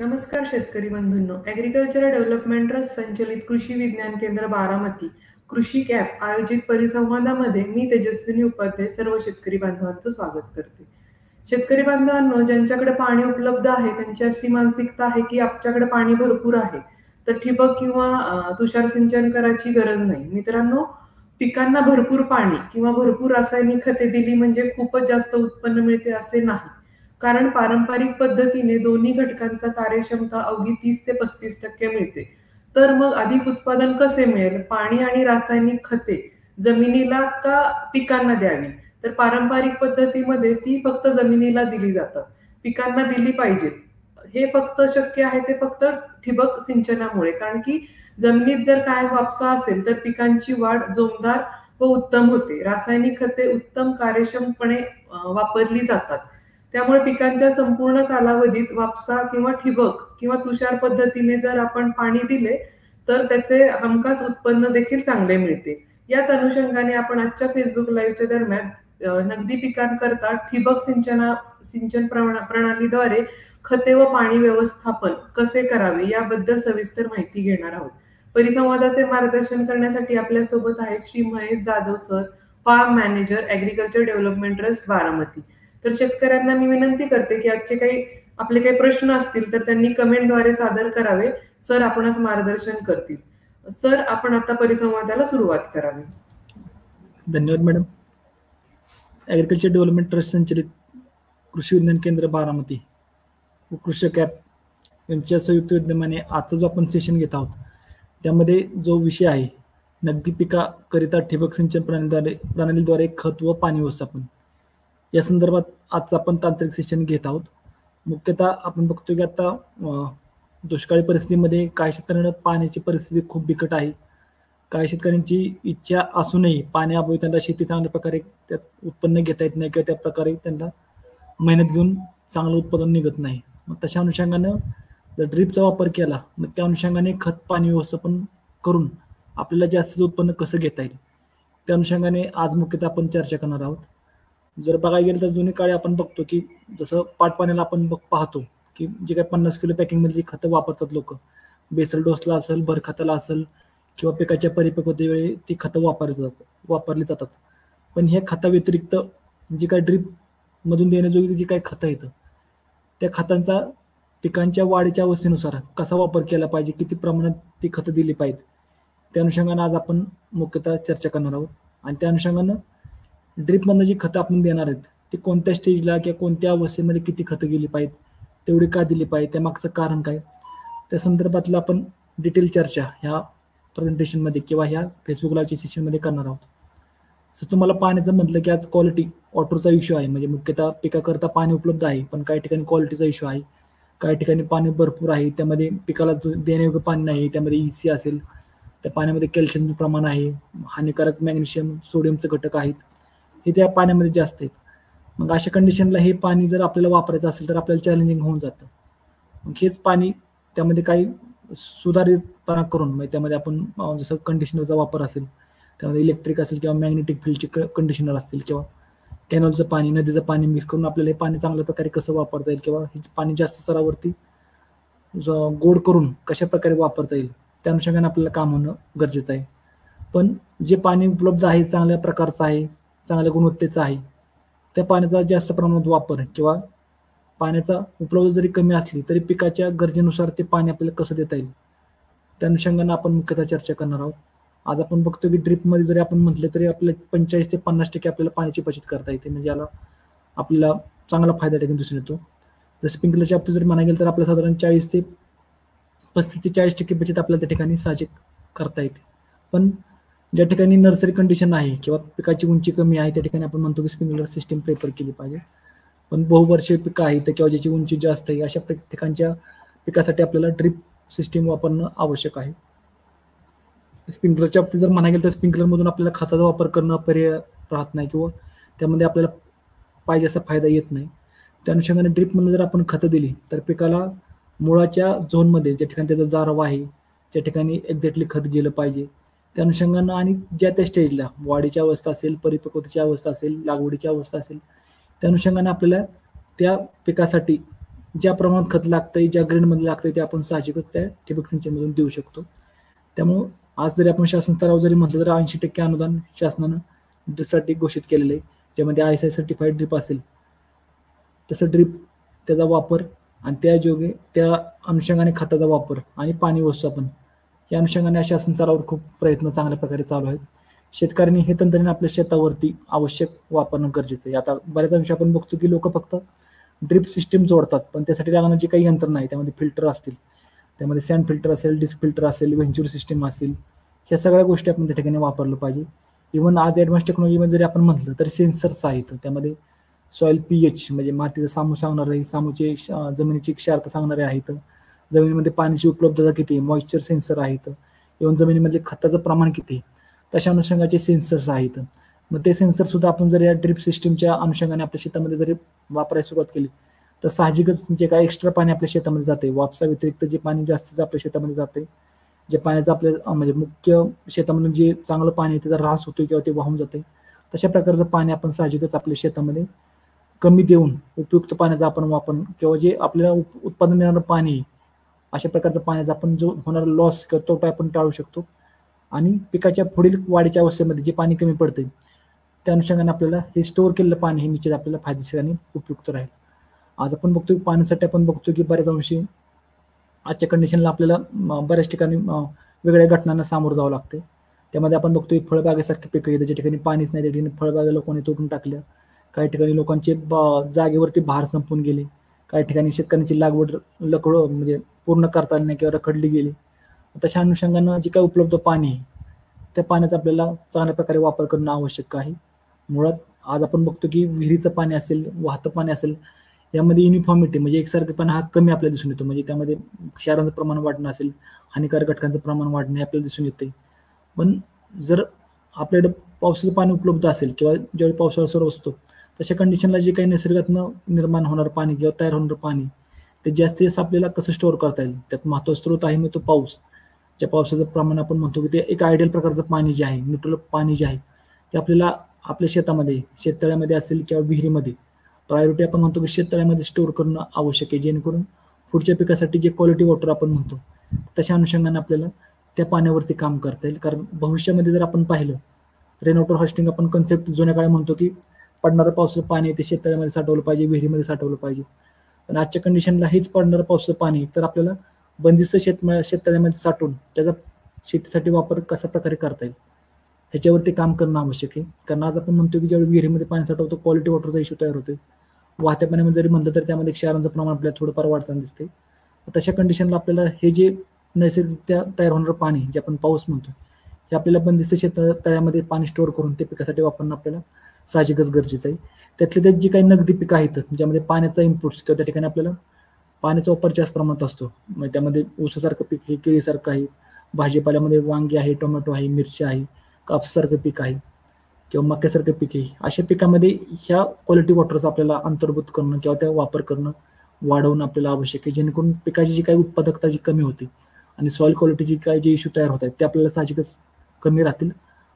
नमस्कार शेतकरी बंधूंनो. Agricultural development trust संचलित कृषी विज्ञान केंद्र बारामती कृषी कॅप आयोजित परिसंवादामध्ये मी तेजस्विनी उपाध्याय सर्व शेतकरी बांधवांचं स्वागत करते. शेतकरी बांधवांनो, ज्यांच्याकडे पाणी उपलब्ध आहे त्यांची अशी मानसिकता आहे की आमच्याकडे पाणी भरपूर आहे तर ठिबक किंवा तुषार सिंचन करायची गरज नाही. मित्रांनो, पिकांना भरपूर पाणी किंवा भरपूर रासायनिक खते दिली म्हणजे खूपच जास्त उत्पन्न मिळते असे नाही. कारण पारंपरिक पद्धतीने दोन्ही घटकांचा कार्यक्षमता अवघी 30 ते 35% मिळते. तर मग अधिक उत्पादन कसे मिळेल? पाणी आणि रासायनिक खते जमिनीला का पिकांना द्यावी? तर पारंपरिक पद्धतीमध्ये ती फक्त जमिनीला दिली जातात, पिकांना दिली पाहिजेत. हे फक्त शक्य आहे ते फक्त ठिबक सिंचनामुळे. कारण की जमिनीत जर कायम वापसा असेल तर पिकांची वाढ जोमदार व उत्तम होते. रासायनिक खते उत्तम कार्यक्षमपणे वापरली जातात. त्यामुळे पिकांच्या संपूर्ण कालावधीत वापसा किंवा ठिबक किंवा तुषार पद्धतीने जर आपण पाणी दिले तर त्याचे हमखास उत्पन्न देखील चांगले मिळते. याच अनुषंगाने आपण आजच्या फेसबुक लाईव्हच्या दरम्यान नगदी पिकांकरता ठिबक सिंचन प्रणालीद्वारे खते व पाणी व्यवस्थापन कसे करावे याबद्दल सविस्तर माहिती घेणार आहोत. परिसंवादाचे मार्गदर्शन करण्यासाठी आपल्यासोबत आहे Shri Mahesh Jadhav sir, farm manager, agriculture development trust Baramati. तर शेतकऱ्यांना मी विनंती करते की आजचे आपले काही प्रश्न असतील तर त्यांनी कमेंटद्वारे सादर करावे. सर आपणास मार्गदर्शन करतील. सर, आपण आता परिसंवादाला सुरुवात करावी. धन्यवाद मॅडम. ॲग्रिकल्चर डेव्हलपमेंट ट्रस्ट संचलित कृषी विज्ञान केंद्र बारामती व कृषी कॅप यांच्या संयुक्त विद्यमाने आजचा जो आपण सेशन घेत आहोत त्यामध्ये जो विषय आहे नगदी पिकाकरिता ठिबक सिंचन प्रणालीद्वारे खत व पाणी व्यवस्थापन या संदर्भात आज आपण तांत्रिक सेशन घेत आहोत. मुख्यतः आपण बघतो की आता दुष्काळी परिस्थितीमध्ये काही शेतकऱ्यांना पाण्याची परिस्थिती खूप बिकट आहे. काही शेतकऱ्यांची इच्छा असूनही पाण्याअभावी त्यांना शेती चांगल्या प्रकारे त्यात उत्पन्न घेता येत नाही किंवा त्या प्रकारे त्यांना मेहनत घेऊन चांगलं उत्पादन निघत नाही. मग तशा अनुषंगानं जर ड्रीपचा वापर केला मग त्या अनुषंगाने खत पाणी व्यवस्थापन करून आपल्याला जास्तीचं उत्पन्न कसं घेता येईल त्या अनुषंगाने आज मुख्यतः आपण चर्चा करणार आहोत. जर बघायला गेलं तर जुनी काळी आपण बघतो की जसं पाटपाण्याला आपण पाहतो की जे काही 50 किलो पॅकिंगमधली खतं वापरतात लोक, बेसल डोसला असेल, भर खताला असेल किंवा पिकाच्या परिपक्वतेवेळी ती खतं वापरली जातात. पण हे खता व्यतिरिक्त जी काही ड्रीप मधून देण्याजोगी जी काही खतं येतं त्या खतांचा पिकांच्या वाढीच्या अवस्थेनुसार कसा वापर केला पाहिजे, किती प्रमाणात ती खतं दिली पाहिजेत त्या अनुषंगाने आज आपण मुख्यतः चर्चा करणार आहोत. आणि त्या अनुषंगानं ड्रीपमधनं जी खतं आपण देणार आहेत ती कोणत्या स्टेजला किंवा कोणत्या अवस्थेमध्ये किती खतं गेली पाहिजेत, तेवढी का दिली पाहिजे, त्या मागचं कारण काय, त्या संदर्भातलं आपण डिटेल चर्चा ह्या प्रेझेंटेशनमध्ये किंवा ह्या फेसबुक लाईव्हच्या सेशनमध्ये करणार आहोत. सर, तुम्हाला पाण्याचं म्हटलं की आज क्वालिटी वॉटरचा इश्यू आहे. म्हणजे मुख्यतः पिकाकरता पाणी उपलब्ध आहे पण काही ठिकाणी क्वालिटीचा इश्यू आहे. काही ठिकाणी पाणी भरपूर आहे त्यामध्ये पिकाला देण्यायोग्य पाणी नाही, त्यामध्ये EC असेल, त्या पाण्यामध्ये कॅल्शियमचं प्रमाण आहे, हानिकारक मॅग्नेशियम सोडियमचे घटक आहेत, हे त्या पाण्यामध्ये जास्त आहेत. मग अशा कंडिशनला हे पाणी जर आपल्याला वापरायचं असेल तर आपल्याला चॅलेंजिंग होऊन जातं. मग हेच पाणी त्यामध्ये काही सुधारितपणा करून म्हणजे त्यामध्ये आपण जसं कंडिशनरचा वापर असेल, त्यामध्ये इलेक्ट्रिक असेल किंवा मॅग्नेटिक फील्डचे कंडिशनर असतील किंवा कॅनॉलचं पाणी, नदीचं पाणी मिक्स करून आपल्याला हे पाणी चांगल्या प्रकारे कसं वापरता येईल किंवा हे पाणी जास्त स्तरावरती गोड करून कशा प्रकारे वापरता येईल त्या अनुषंगाने आपल्याला काम होणं गरजेचं आहे. पण जे पाणी उपलब्ध आहे चांगल्या प्रकारचं आहे, चांगल्या गुणवत्तेचं आहे, त्या पाण्याचा जास्त प्रमाणात वापर किंवा पाण्याचा उपलब्ध जरी कमी असली तरी पिकाच्या गरजेनुसार ते पाणी आपल्याला कसं देता येईल त्या अनुषंगाने आपण मुख्यतः चर्चा करणार आहोत. आज आपण बघतो की ड्रीपमध्ये जरी आपण म्हटलं तरी आपल्याला 45 ते 50% आपल्याला पाण्याची बचत करता येते. म्हणजे याला आपल्याला चांगला फायदा ठिकाणी दिसून येतो. जर स्प्रिंकलरच्या बाबतीत जर म्हणायला गेलं तर आपल्याला साधारण 35 ते 40% बचत आपल्याला त्या ठिकाणी साहजिक करता येते. पण ज्या ठिकाणी नर्सरी कंडिशन आहे किंवा पिकाची उंची कमी आहे त्या ठिकाणी आपण म्हणतो की स्प्रिंकलर सिस्टीम प्रेफर केली पाहिजे. पण बहुवर्षीय पिकं आहेत किंवा ज्याची उंची जास्त आहे अशा ठिकाणच्या पिकासाठी आपल्याला ड्रीप सिस्टीम वापरणं आवश्यक आहे. स्प्रिंकलरच्या बाबतीत जर म्हणायला गेलं तर स्प्रिंकलरमधून आपल्याला खताचा वापर करणं पर्याय राहत नाही किंवा त्यामध्ये आपल्याला पाहिजे असा फायदा येत नाही. त्या अनुषंगाने ड्रीपमध्ये जर आपण खतं दिली तर पिकाला मुळाच्या झोनमध्ये ज्या ठिकाणी त्याचा जारवा आहे त्या ठिकाणी एक्झॅक्टली खत गेलं पाहिजे त्या अनुषंगानं आणि ज्या त्या स्टेजला वाढीची अवस्था असेल, परिपक्वतेची अवस्था असेल, लागवडीची अवस्था असेल त्या अनुषंगाने आपल्याला त्या पिकासाठी ज्या प्रमाणात खत लागतंय, ज्या ग्रेडमध्ये लागतंय ते आपण साहजिकच त्या ठिबक सिंचनमधून देऊ शकतो. त्यामुळं आज जरी आपण शासन स्तरावर जरी म्हटलं तर 80% अनुदान शासनानं ड्रीपसाठी घोषित केलेलं आहे, ज्यामध्ये ISI सर्टिफाईड ड्रीप असेल तसं ड्रीप त्याचा वापर आणि त्या अनुषंगाने खताचा वापर आणि पाणी व्यवस्थापन या अनुषंगाने शासन स्तरावर खूप प्रयत्न चांगल्या प्रकारे चालू आहेत. शेतकऱ्यांनी हे तंत्रज्ञान आपल्या शेतावरती आवश्यक वापरणं गरजेचं आहे. आता बऱ्याच अंशी आपण बघतो की लोक फक्त ड्रीप सिस्टीम जोडतात, पण त्यासाठी लागणारे जे काही यंत्रणा आहे त्यामध्ये फिल्टर असतील, त्यामध्ये सँड फिल्टर असेल, डिस्क फिल्टर असेल, व्हेंच्युर सिस्टीम असेल, ह्या सगळ्या गोष्टी आपण त्या ठिकाणी वापरलं पाहिजे. इव्हन आज ॲडव्हान्स टेक्नॉलॉजीमध्ये जरी आपण म्हटलं तरी सेन्सर्स आहेत, त्यामध्ये सॉईल pH म्हणजे मातीचं सामू सांगणारे, सामूचे जमिनीची क्षारता सांगणारे आहेत, जमिनीमध्ये पाण्याची उपलब्धता किती, मॉइश्चर सेन्सर आहेत, इव्हन जमिनीमध्ये खताचं प्रमाण किती, तशा अनुषंगाचे सेन्सर्स आहेत. मग ते सेन्सर सुद्धा आपण जर या ड्रीप सिस्टीमच्या अनुषंगाने आपल्या शेतामध्ये जरी वापरायला सुरुवात केली तर साहजिकच जे काही एक्स्ट्रा पाणी आपल्या शेतामध्ये जाते, वापसा व्यतिरिक्त जे पाणी जास्तीचं आपल्या शेतामध्ये जाते, जे पाण्याचं आपल्या म्हणजे मुख्य शेतामधून जे चांगलं पाणी आहे त्याचा ऱ्हास होतो किंवा ते वाहून जाते, तशा प्रकारचं पाणी आपण साहजिकच आपल्या शेतामध्ये कमी देऊन उपयुक्त पाण्याचा आपण वापर किंवा जे आपल्याला उत्पादन देणारं पाणी अशा प्रकारचं पाण्याचा आपण जो होणारा लॉस किंवा तोटा आपण टाळू शकतो. आणि पिकाच्या पुढील वाढीच्या अवस्थेमध्ये जे पाणी कमी पडते त्या अनुषंगाने आपल्याला हे स्टोअर केलेलं पाणी हे निश्चित आपल्याला फायदेशीर आणि उपयुक्त राहील. आज आपण बघतो की पाण्यासाठी आपण बघतो की बऱ्याच अंशी आजच्या कंडिशनला आपल्याला बऱ्याच ठिकाणी वेगळ्या घटनांना सामोरं जावं लागते. त्यामध्ये आपण बघतो की फळबागेसारखी पिकं येतात, ज्या ठिकाणी पाणीच नाही त्या ठिकाणी फळबागा लोकांनी तोडून टाकल्या, काही ठिकाणी लोकांचे जागेवरती भार संपून गेले, काही ठिकाणी शेतकऱ्यांची लागवड म्हणजे पूर्ण करता आली नाही किंवा रखडली गेली. तशा अनुषंगानं जे काही उपलब्ध पाणी आहे त्या पाण्याचा आपल्याला चांगल्या प्रकारे वापर करणं आवश्यक आहे. मुळात आज आपण बघतो की विहिरीचं पाणी असेल, वाहतं पाणी असेल, यामध्ये युनिफॉर्मिटी म्हणजे एकसारखेपणा हा कमी आपल्याला दिसून येतो. म्हणजे त्यामध्ये क्षारांचं प्रमाण वाढणं असेल, हानिकारक घटकांचं प्रमाण वाढणं हे आपल्याला दिसून येते. पण जर आपल्याकडे पावसाचं पाणी उपलब्ध असेल किंवा ज्यावेळी पावसाळा सुरू असतो तशा कंडिशनला जे काही निसर्गातनं निर्माण होणारं पाणी किंवा तयार होणारं पाणी ते जास्तीत जास्त आपल्याला कसं स्टोअर करता येईल, त्यात महत्त्वाचा स्रोत आहे मग तो पाऊस. ज्या पावसाचं प्रमाण आपण म्हणतो की ते एक आयडियल प्रकारचं पाणी जे आहे, न्यूट्रल पाणी जे आहे ते आपल्याला आपल्या शेतामध्ये, शेततळ्यामध्ये असेल किंवा विहिरीमध्ये, प्रायोरिटी आपण म्हणतो की शेततळ्यामध्ये स्टोअर करणं आवश्यक आहे, जेणेकरून पुढच्या पिकासाठी जे क्वालिटी वॉटर आपण म्हणतो तशा अनुषंगाने आपल्याला त्या पाण्यावरती काम करता येईल. कारण भविष्यामध्ये जर आपण पाहिलं रेन वॉटर हार्वेस्टिंग आपण कन्सेप्ट जुन्या काळी म्हणतो की पडणारं पावसाचं पाणी ते शेततळ्यामध्ये साठवलं पाहिजे, विहिरीमध्ये साठवलं पाहिजे. पण आजच्या कंडिशनला हेच पडणारं पावसाचं पाणी तर आपल्याला बंदिस्त शेततळ्यामध्ये साठवून त्याचा शेतीसाठी वापर कशा प्रकारे करता येईल ह्याच्यावरती काम करणं आवश्यक आहे. कारण आज आपण म्हणतो की ज्यावेळी विहिरीमध्ये पाणी साठवतो क्वालिटी वॉटरचा इश्यू तयार होतोय, वाहत्या पाण्यामध्ये जरी म्हणलं तर त्यामध्ये क्षारांचं प्रमाण आपल्याला थोडंफार वाढताना दिसते. तशा कंडिशनला आपल्याला हे जे नैसर्गिकरित्या तयार होणारं पाणी जे आपण पाऊस म्हणतो हे आपल्याला बंदिस्त शेततळ्यामध्ये पाणी स्टोअर करून ते पिकासाठी वापरणं आपल्याला साहजिकच गरजेचं आहे. त्यातले त्यात जी काही नगदी पिकं आहेत ज्यामध्ये पाण्याचा इनपुट्स किंवा त्या ठिकाणी आपल्याला पाण्याचा वापर जास्त प्रमाणात असतो, म्हणजे त्यामध्ये ऊसासारखं पीक आहे, केळीसारखं आहे, भाजीपाल्यामध्ये वांगी आहे, टोमॅटो आहे, मिरची आहे, कापसासारखं पीक आहे किंवा मक्यासारखं पीक आहे, अशा पिकामध्ये ह्या क्वालिटी वॉटरचा आपल्याला अंतर्भूत करणं किंवा त्या वापर करणं वाढवणं आपल्याला आवश्यक आहे, जेणेकरून पिकाची जी काही उत्पादकता जी कमी होती आणि सॉईल क्वालिटीची काही जे इश्यू तयार होत आहेत ते आपल्याला साहजिकच कमी राहतील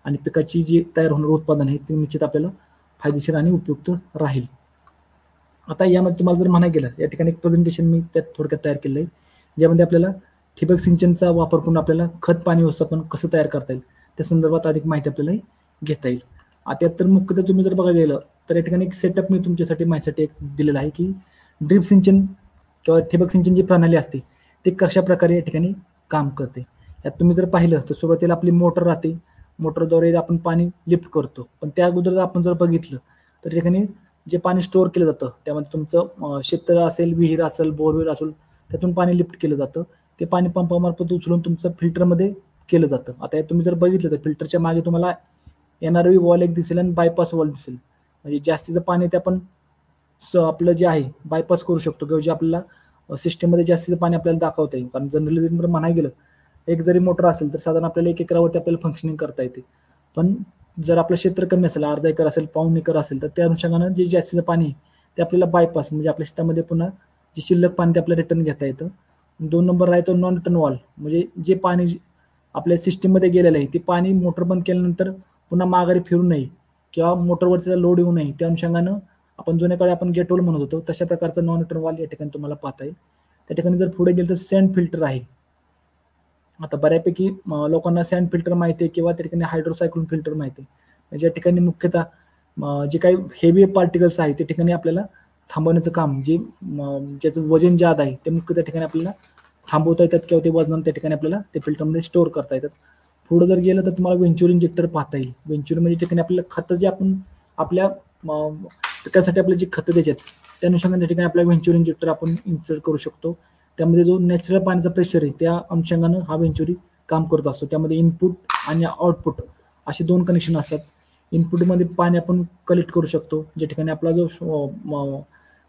आणि पिकाची जी तयार होणारं उत्पादन आहे ते निश्चित आपल्याला फायदेशीर आणि उपयुक्त राहील. आता यामध्ये तुम्हाला जर म्हणायला गेलं या ठिकाणी एक प्रेझेंटेशन मी त्यात थोडक्यात तयार केलं आहे, ज्यामध्ये आपल्याला ठिबक सिंचनचा वापर करून आपल्याला खत पाणी व्यवस्थापन कसं तयार करता येईल त्या संदर्भात अधिक माहिती आपल्याला घेता येईल. आता तर मुख्यतः तुम्ही जर बघायला गेलं तर या ठिकाणी एक सेटअप मी तुमच्यासाठी माहितीसाठी एक दिलेला आहे की ड्रीप सिंचन किंवा ठिबक सिंचन जी प्रणाली असते ते कशा प्रकारे या ठिकाणी काम करते. यात तुम्ही जर पाहिलं तर सुरुवातीला आपली मोटर राहते, मोटरद्वारे आपण पाणी लिफ्ट करतो, पण त्या अगोदर आपण जर बघितलं तर या ठिकाणी जे पाणी स्टोअर केलं जातं त्यामध्ये तुमचं शेततळं असेल, विहीर असेल, बोरवेल असेल, त्यातून पाणी लिफ्ट केलं जातं, ते पाणी पंपामार्फत उचलून तुमचं फिल्टरमध्ये केलं जातं. आता तुम्ही जर बघितलं तर फिल्टरच्या मागे तुम्हाला NRV वॉल एक दिसेल आणि बायपास वॉल दिसेल, म्हणजे जास्तीचं पाणी ते आपण आपलं जे आहे बायपास करू शकतो किंवा जे आपल्याला सिस्टममध्ये जास्तीचं पाणी आपल्याला दाखवता येईल. कारण जनरली जर म्हणायला गेलं एक जरी मोटर असेल तर साधारण आपल्याला 1 एकरावरती आपल्याला फंक्शनिंग करता येते, पण जर आपलं क्षेत्र कमी असेल, अर्धा एकर असेल, पाऊण एकर असेल, तर त्या अनुषंगानं जे जास्तीचं पाणी ते आपल्याला बायपास म्हणजे आपल्या शेतामध्ये पुन्हा जे शिल्लक पाणी ते आपल्याला रिटर्न घेता येतं. 2 नंबर आहे तो नॉन रिटर्न वॉल, म्हणजे जे पाणी आपल्या सिस्टीममध्ये गेलेलं आहे ते पाणी मोटर बंद केल्यानंतर पुन्हा माघारी फिरू नये किंवा मोटरवरती लोड येऊ नये त्या अनुषंगानं आपण जुन्या काळी आपण गेट वॉल म्हणत होतो तशा प्रकारचा नॉन रिटर्न वॉल या ठिकाणी तुम्हाला पाहता येईल. त्या ठिकाणी जर पुढे गेलं तर सँड फिल्टर आहे. आता बऱ्यापैकी लोकांना सँड फिल्टर माहिती आहे किंवा त्या ठिकाणी हायड्रोसायक्लोन फिल्टर माहिती आहे. म्हणजे या ठिकाणी मुख्यतः जे काही हेवी पार्टिकल्स आहे त्या ठिकाणी आपल्याला थांबवण्याचं काम, ज्याचं वजन जास्त आहे ते मुख्य त्या ठिकाणी आपल्याला थांबवता येतात किंवा ते वजन त्या ठिकाणी आपल्याला ते फिल्टरमध्ये स्टोअर करता येतात. पुढे जर गेलं तर तुम्हाला व्हेंच्युअर इंजेक्टर पाहता येईल. व्हेंच्युअर म्हणजे ठिकाणी आपल्याला खतं जे आपण आपल्या पिकासाठी आपले जे खतं द्यायचे त्या अनुषंगाने त्या ठिकाणी आपल्या व्हेंच्युअर इंजेक्टर आपण इन्सर्ट करू शकतो. त्यामध्ये जो नॅचरल पाण्याचा प्रेशर आहे त्या अनुषंगानं हा व्हेंच्युरी काम करत असतो. त्यामध्ये इनपुट आणि आउटपुट असे 2 कनेक्शन असतात. इनपुटमध्ये पाणी आपण कलेक्ट करू शकतो, ज्या ठिकाणी आपला जो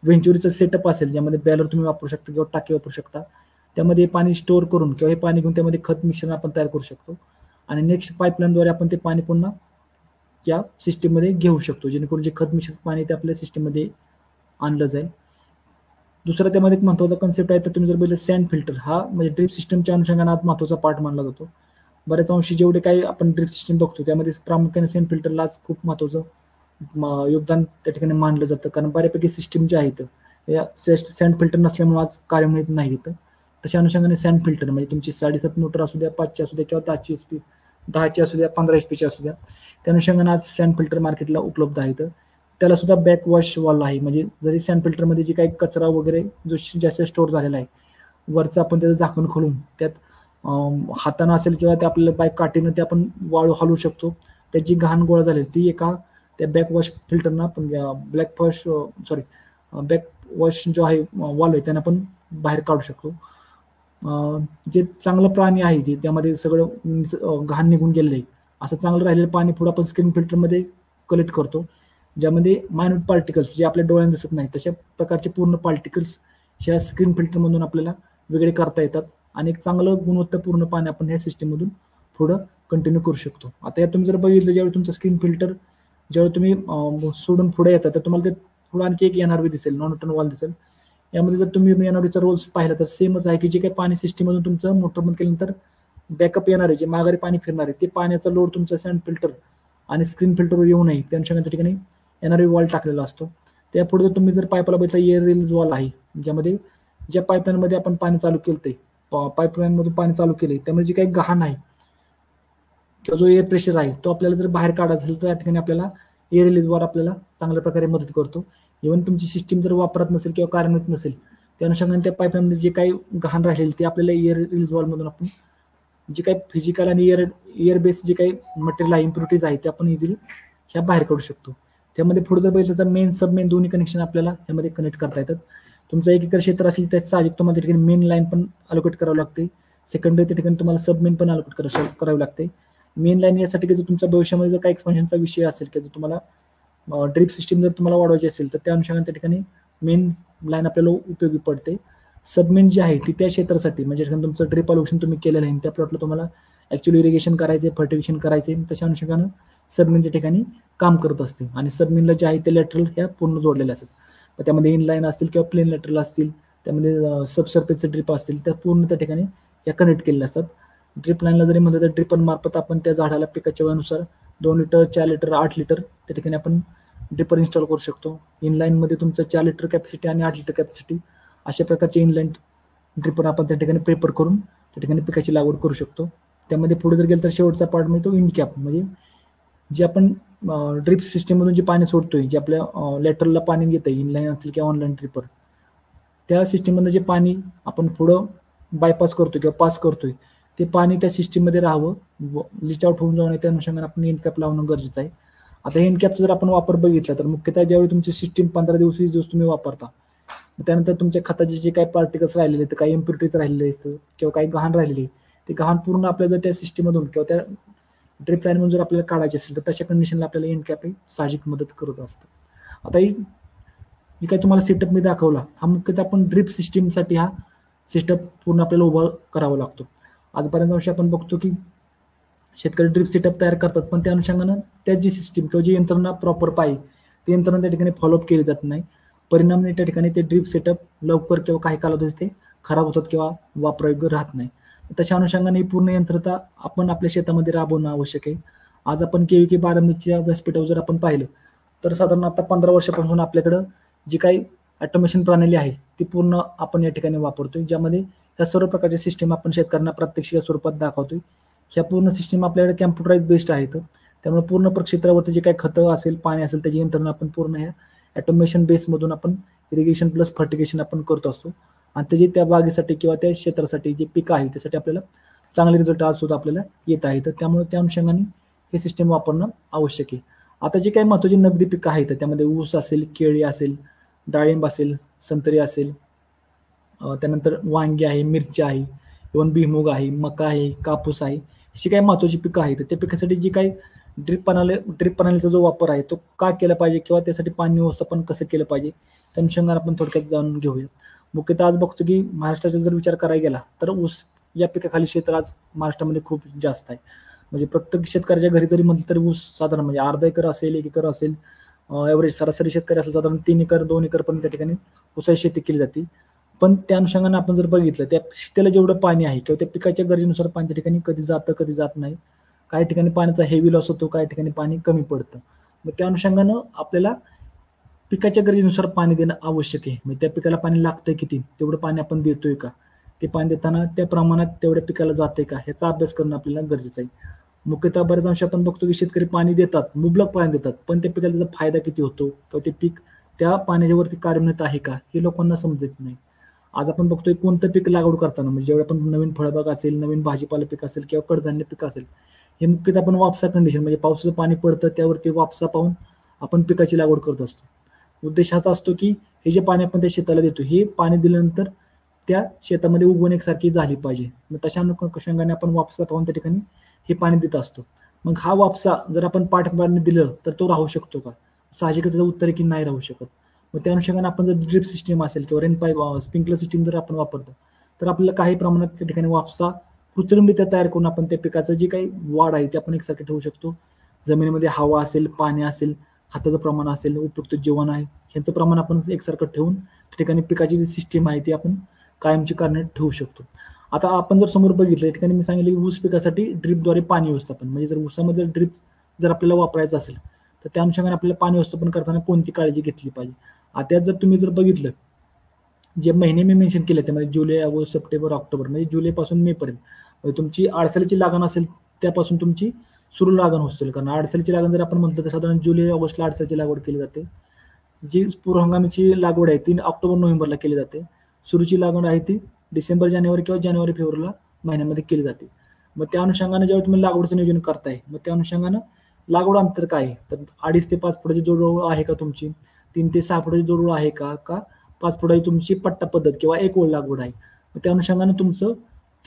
व्हेंच्युरीचा सेटअप असेल ज्यामध्ये बॅलर तुम्ही वापरू शकता किंवा टाकी वापरू शकता, त्यामध्ये पाणी स्टोअर करून किंवा हे पाणी घेऊन त्यामध्ये खत मिश्रण आपण तयार करू शकतो आणि नेक्स्ट पाईपलाईनद्वारे आपण ते पाणी पुन्हा या सिस्टीममध्ये घेऊ शकतो, जेणेकरून जे खत मिश्रित पाणी ते आपल्या सिस्टीममध्ये आणलं जाईल. दुसरा त्यामध्ये एक महत्त्वाचा कन्सेप्ट आहे तर तुम्ही जर बघितलं सँड फिल्टर, हा म्हणजे ड्रिप सिस्टमच्या अनुषंगाने आज महत्त्वाचा पार्ट मानला जातो. बऱ्याच अंशी जेवढे काही आपण ड्रिप सिस्टम बघतो त्यामध्ये प्रामुख्याने सँड फिल्टरला आज खूप महत्त्वाचं योगदान त्या ठिकाणी मानलं जातं, कारण बऱ्यापैकी सिस्टीम ज्या आहेत या सँड फिल्टर नसल्यामुळे आज कार्यान्वित नाही येतं. तशा अनुषंगाने सँड फिल्टर म्हणजे तुमची 7.5 मोटर असू द्या, 5ची असू द्या किंवा 10ची HP, 10ची असू द्या, 15 HP असू द्या, त्या अनुषंगाने आज सँड फिल्टर मार्केटला उपलब्ध आहेत. त्याला सुद्धा बॅक वॉश वॉल आहे, म्हणजे जरी सँड फिल्टरमध्ये जे काही कचरा वगैरे जो जास्त स्टोअर झालेला आहे वरचं आपण त्याचं झाकण खोलून त्यात हातानं असेल किंवा ते आपल्याला बाय काठीनं ते आपण वाळू हलवू शकतो. त्याची घाण गोळा झालेली ती एका त्या बॅक वॉश फिल्टरनं आपण बॅक वॉश जो आहे वॉल आहे त्यांना आपण बाहेर काढू शकतो. जे चांगलं पाणी आहे जे त्यामध्ये सगळं घाण निघून गेलेलं आहे असं चांगलं राहिलेलं पाणी पुढे आपण स्क्रीन फिल्टरमध्ये कलेक्ट करतो, ज्यामध्ये मायन्यूट पार्टिकल्स जे आपल्या डोळ्यांना दिसत नाही तशा प्रकारचे पूर्ण पार्टिकल्स ह्या स्क्रीन फिल्टरमधून आपल्याला वेगळे करता येतात आणि एक चांगलं गुणवत्तापूर्ण पाणी आपण ह्या सिस्टीममधून पुढं कंटिन्यू करू शकतो. आता या तुम्ही जर बघितलं ज्यावेळी तुमचं स्क्रीन फिल्टर ज्यावेळी तुम्ही सोडून पुढे येतात तर तुम्हाला ते पुढे आणखी एक NRV दिसेल, नॉन रिटर्न वॉल दिसेल. यामध्ये जर तुम्ही NRVचा रोल्स पाहिला तर सेमच आहे की जे काही पाणी सिस्टीममधून तुमचं मोटर बंद केल्यानंतर बॅकअप येणार आहे, जे माघारी पाणी फिरणार आहे ते पाण्याचा लोड तुमचा सँड फिल्टर आणि स्क्रीन फिल्टरवर येऊ नये त्या अनुषंगाने त्या ठिकाणी NRV वॉल टाकलेला असतो. त्यापुढे तुम्ही जर पाईपला बघितलं एअर रिलीज वॉल आहे, ज्यामध्ये ज्या पाईपलाईनमध्ये आपण पाणी चालू केलं ते पाईपलाईनमधून पाणी चालू केले त्यामध्ये जे काही घाण आहे किंवा जो एअर प्रेशर आहे तो आपल्याला जर बाहेर काढायचा असेल तर त्या ठिकाणी आपल्याला एअर रिलीज वॉल आपल्याला चांगल्या प्रकारे मदत करतो. इव्हन तुमची सिस्टीम जर वापरत नसेल किंवा कार्यान्वित नसेल त्या अनुषंगाने त्या पाईपलाईनमध्ये जे काही घाण राहिलेली ते आपल्याला एअर रिलीज वॉलमधून आपण जे काही फिजिकल आणि एअर बेस जे काही मटेरियल आहे इम्प्युरिटीज आहे ते आपण इझिली ह्या बाहेर काढू शकतो. त्यामध्ये पुढे जर बघितलं तर मेन सब मेन दोन्ही कनेक्शन आपल्याला यामध्ये कनेक्ट करता येतात. तुमचं 1 एकर क्षेत्र असेल त्याचं साहजिक तुम्हाला त्या ठिकाणी मेन लाईन पण अलोकेट करावं लागते, सेकंडरी त्या ठिकाणी तुम्हाला सब मेन पण अलोकेट करावी लागते. मेन लाईन यासाठी की जर तुमच्या भविष्यामध्ये जर काही एक्सपान्शनचा विषय असेल की जर तुम्हाला ड्रिप सिस्टीम जर तुम्हाला वाढवायची असेल तर त्या अनुषंगाने त्या ठिकाणी मेन लाईन आपल्याला उपयोगी पडते. सबमेन जी आहे ती त्या क्षेत्रासाठी म्हणजे तुमचं ड्रिप अलोकेशन तुम्ही केलेलं आहे त्या प्लॉटला तुम्हाला ॲक्च्युअली इरिगेशन करायचे, फर्टिगेशन करायचे, तशा अनुषंगानं सबमेनच्या ठिकाणी काम करत असते आणि सबमेनला जे आहे ते लॅटरल ह्या पूर्ण जोडलेल्या असतात. त्यामध्ये इनलाईन असतील किंवा प्लेन लॅटरल असतील, त्यामध्ये सबसर्फेसचे ड्रिप असतील त्या पूर्ण त्या ठिकाणी या कनेक्ट केलेल्या असतात. ड्रिप लाईनला जरी म्हणलं तर ड्रिपर मार्फत आपण त्या झाडाला पिकाच्या वेळेनुसार 2 लिटर, 4 लिटर, 8 लिटर त्या ठिकाणी आपण ड्रिपर इन्स्टॉल करू शकतो. इनलाईनमध्ये तुमचं 4 लिटर कॅपॅसिटी आणि 8 लिटर कॅपॅसिटी अशा प्रकारचे इनलाईन ड्रिपर आपण त्या ठिकाणी प्रिपेअर करून त्या ठिकाणी पिकाची लागवड करू शकतो. त्यामध्ये पुढे जर गेलं तर शेवटचा पार्ट म्हणजे तो इन कॅप, म्हणजे जे आपण ड्रिप सिस्टीममधून जे पाणी सोडतोय, जे आपल्या लॅटरलला पाणी येतं इनलाईन असेल किंवा ऑनलाईन ड्रिपर, त्या सिस्टीममधलं जे पाणी आपण पुढं बायपास करतोय किंवा पास करतोय ते पाणी त्या सिस्टीममध्ये राहावं, लिच आउट होऊन जाऊ नये त्या अनुषंगाने आपण एंड कॅप लावणं गरजेचं आहे. आता एंड कॅपचा जर आपण वापर बघितला तर मुख्यतः ज्यावेळी तुमची सिस्टीम 15 दिवस 20 दिवस तुम्ही वापरता त्यानंतर तुमच्या खताचे जे काही पार्टिकल्स राहिलेले आहेत, काही इम्प्युरिटीज राहिलेले असतं किंवा काही घाण राहिलेली ते घाण पूर्ण आपल्याला जर त्या सिस्टीममधून किंवा त्या ड्रिप लाईनमधून जर आपल्याला काढायचे असेल तर तशा कंडिशनला आपल्याला एंड कॅप साहजिक मदत करत असतं. आता ही जी काही तुम्हाला सेटअप मी दाखवला हा मुख्यतः आपण ड्रिप सिस्टीमसाठी हा सेटअप पूर्ण आपल्याला उभा करावा लागतो. आजपर्यंत अंशी आपण बघतो की शेतकरी ड्रिप सेटअप तयार करतात पण त्या अनुषंगानं त्या जी सिस्टीम किंवा जी यंत्रणा प्रॉपर पाहिजे ती यंत्रणा त्या ठिकाणी फॉलोअप केली जात नाही. परिणामी त्या ठिकाणी ते ड्रिप सेटअप लवकर किंवा काही कालावधीत ते खराब होतात किंवा वापरयोग्य राहत नाही. तशा अनुषंगाने ही पूर्ण यंत्रणा आपण आपल्या शेतामध्ये राबवणं आवश्यक आहे. आज आपण KVK बारामतीच्या व्यासपीठावर जर आपण पाहिलं तर साधारण आता 15 वर्षापासून आपल्याकडं जी काही ऑटोमेशन प्रणाली आहे ती पूर्ण आपण या ठिकाणी वापरतोय, ज्यामध्ये ह्या सर्व प्रकारच्या सिस्टीम आपण शेतकऱ्यांना प्रात्यक्षिक स्वरूपात दाखवतोय. ह्या पूर्ण सिस्टीम आपल्याकडे कॅम्प्युटराइज बेस्ड आहेत, त्यामुळे पूर्ण क्षेत्रावरती जे काही खतं असेल, पाणी असेल, त्याची यंत्रणा आपण पूर्ण ह्या ऑटोमेशन बेसमधून आपण इरिगेशन प्लस फर्टिगेशन आपण करत असतो. आणि त्याची त्या बागेसाठी किंवा त्या क्षेत्रासाठी जे पिकं आहे त्यासाठी आपल्याला चांगले रिझल्ट आज सुद्धा आपल्याला येत आहे. तर त्यामुळे त्या अनुषंगाने हे सिस्टीम वापरणं आवश्यक आहे. आता जे काही महत्त्वाची नगदी पिकं आहेत त्यामध्ये ऊस असेल, केळी असेल, डाळिंब असेल, संत्री असेल, त्यानंतर वांगी आहे, मिरची आहे, इव्हन भुईमूग आहे, मका आहे, कापूस आहे, अशी काही महत्त्वाची पिकं आहेत. त्या पिकासाठी जी काही ड्रीप प्रणालीचा जो वापर आहे तो का केला पाहिजे किंवा त्यासाठी पाणी व्यवस्थापन कसं केलं पाहिजे त्या अनुषंगाने आपण थोडक्यात जाणून घेऊया. मुख्यतः आज बघतो की महाराष्ट्राचा जर विचार करायला गेला तर ऊस या पिकाखाली क्षेत्र आज महाराष्ट्रामध्ये खूप जास्त आहे. म्हणजे प्रत्येक शेतकऱ्याच्या घरी जरी म्हटलं तरी ऊस साधारण म्हणजे अर्धा एकर असेल, 1 एकर असेल, एव्हरेज सरासरी शेतकरी असेल साधारण 3 एकर 2 एकर पर्यंत त्या ठिकाणी ऊसाची शेती केली जाते. पण त्या अनुषंगाने आपण जर बघितलं त्या त्याला जेवढं पाणी आहे किंवा त्या पिकाच्या गरजेनुसार पाणी त्या ठिकाणी कधी जातं कधी जात नाही. काही ठिकाणी पाण्याचा हेवी लॉस होतो, काही ठिकाणी पाणी कमी पडतं. मग त्या अनुषंगानं आपल्याला पिकाच्या गरजेनुसार पाणी देणं आवश्यक आहे. म्हणजे त्या पिकाला पाणी लागतंय किती, तेवढं पाणी आपण देतोय का, ते पाणी देताना त्या प्रमाणात तेवढ्या पिकाला जाते का, ह्याचा अभ्यास करणं आपल्याला गरजेचं आहे. मुख्यतः बऱ्याच अंशी आपण बघतो की शेतकरी पाणी देतात, मुबलक पाणी देतात, पण त्या पिकाला त्याचा फायदा किती होतो किंवा ते पीक त्या पाण्याच्यावरती कार्यान्वित आहे का हे लोकांना समजत नाही. आज आपण बघतोय कोणतं पीक लागवड करताना म्हणजे जेवढं आपण नवीन फळबाग असेल, नवीन भाजीपाला पीक असेल किंवा कडधान्य पीक असेल, हे मुख्यतः आपण वापसा कंडिशन म्हणजे पावसाचं पाणी पडतं त्यावरती वापसा पाहून आपण पिकाची लागवड करत असतो. उद्देश हाचा असतो की हे जे पाणी आपण त्या शेताला देतो हे पाणी दिल्यानंतर त्या शेतामध्ये उगवण एकसारखी झाली पाहिजे. मग तशा अनुषंगाने आपण वापसा पाहून त्या ठिकाणी हे पाणी देत असतो. मग हा वापसा जर आपण पाणी दिलं तर तो राहू शकतो का? साहजिकच त्याचं उत्तर आहे की नाही राहू शकत. मग त्या अनुषंगाने आपण जर ड्रिप सिस्टीम असेल किंवा रेन पाईप स्प्रिंकलर सिस्टीम जर आपण वापरतो तर आपल्याला काही प्रमाणात त्या ठिकाणी वापसा कृत्रिमरित्या तयार करून आपण त्या पिकाचं जे काही वाढ आहे ते आपण एकसारखे ठेवू शकतो. जमिनीमध्ये हवा असेल, पाणी असेल, खताचं प्रमाण असेल, उपयुक्त जीवन आहे ह्यांचं प्रमाण आपण एकसारखं ठेवून त्या ठिकाणी पिकाची जी सिस्टीम आहे ती आपण कायमची कारणे ठेवू शकतो. आता आपण जर समोर बघितलं या ठिकाणी मी सांगितलं की ऊस पिकासाठी ड्रीपद्वारे पाणी व्यवस्थापन म्हणजे जर ऊसामध्ये ड्रीप जर आपल्याला वापरायचं असेल तर त्या अनुषंगाने आपल्याला पाणी व्यवस्थापन करताना कोणती काळजी घेतली पाहिजे. आता जर तुम्ही जर बघितलं जे महिने मी मेन्शन केले त्यामध्ये जुलै, ऑगस्ट, सप्टेंबर, ऑक्टोबर म्हणजे जुलैपासून मे पर्यंत तुमची आडसालीची लागण असेल त्यापासून तुमची सुरू लागण होईल. कारण आडसालीची लागण जर आपण म्हटलं तर साधारण जुलै ऑगस्टला आडसालीची लागवड केली जाते. जी पूर्व हंगामाची लागवड आहे ती ऑक्टोबर नोव्हेंबरला केली जाते. सुरूची लागवड आहे ती डिसेंबर जानेवारी किंवा जानेवारी फेब्रुवारीला महिन्यामध्ये केली जाते. मग त्या अनुषंगाने जेव्हा तुम्ही लागवडचं नियोजन करताय मग त्या अनुषंगानं लागवड अंतर काय आहे तर 2.5 ते 5 फुटाची जोडओळ आहे का तुमची, 3 ते 6 फुटाची जोडओळ आहे का 5 फुटाची तुमची पट्टा पद्धत किंवा एक ओळ लागवड आहे. मग त्या अनुषंगाने तुमचं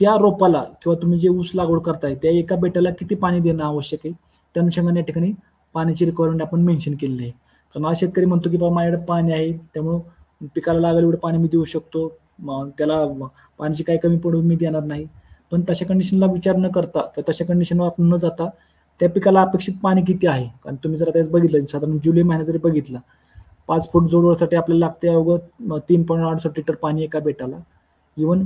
त्या रोपाला किंवा तुम्ही जे ऊस लागवड करताय त्या एका बेटाला किती पाणी देणं आवश्यक आहे त्या अनुषंगाने या ठिकाणी पाण्याची रिक्वायरमेंट आपण मेन्शन केलेली आहे. कारण आज शेतकरी म्हणतो की बाबा माझ्याकडे पाणी आहे त्यामुळं पिकाला लागेल एवढं पाणी मी देऊ शकतो, त्याला पाण्याची काही कमी पडून मी देणार नाही. पण तशा कंडिशनला विचार न करता किंवा तशा कंडिशनवर आपण न जाता त्या पिकाला अपेक्षित पाणी किती आहे. कारण तुम्ही जर आता बघितलं साधारण जुलै महिन्यात जरी बघितला 5 फूट जोडवसाठी आपल्याला लागते अवघं 3.68 लिटर पाणी एका बेटाला. इव्हन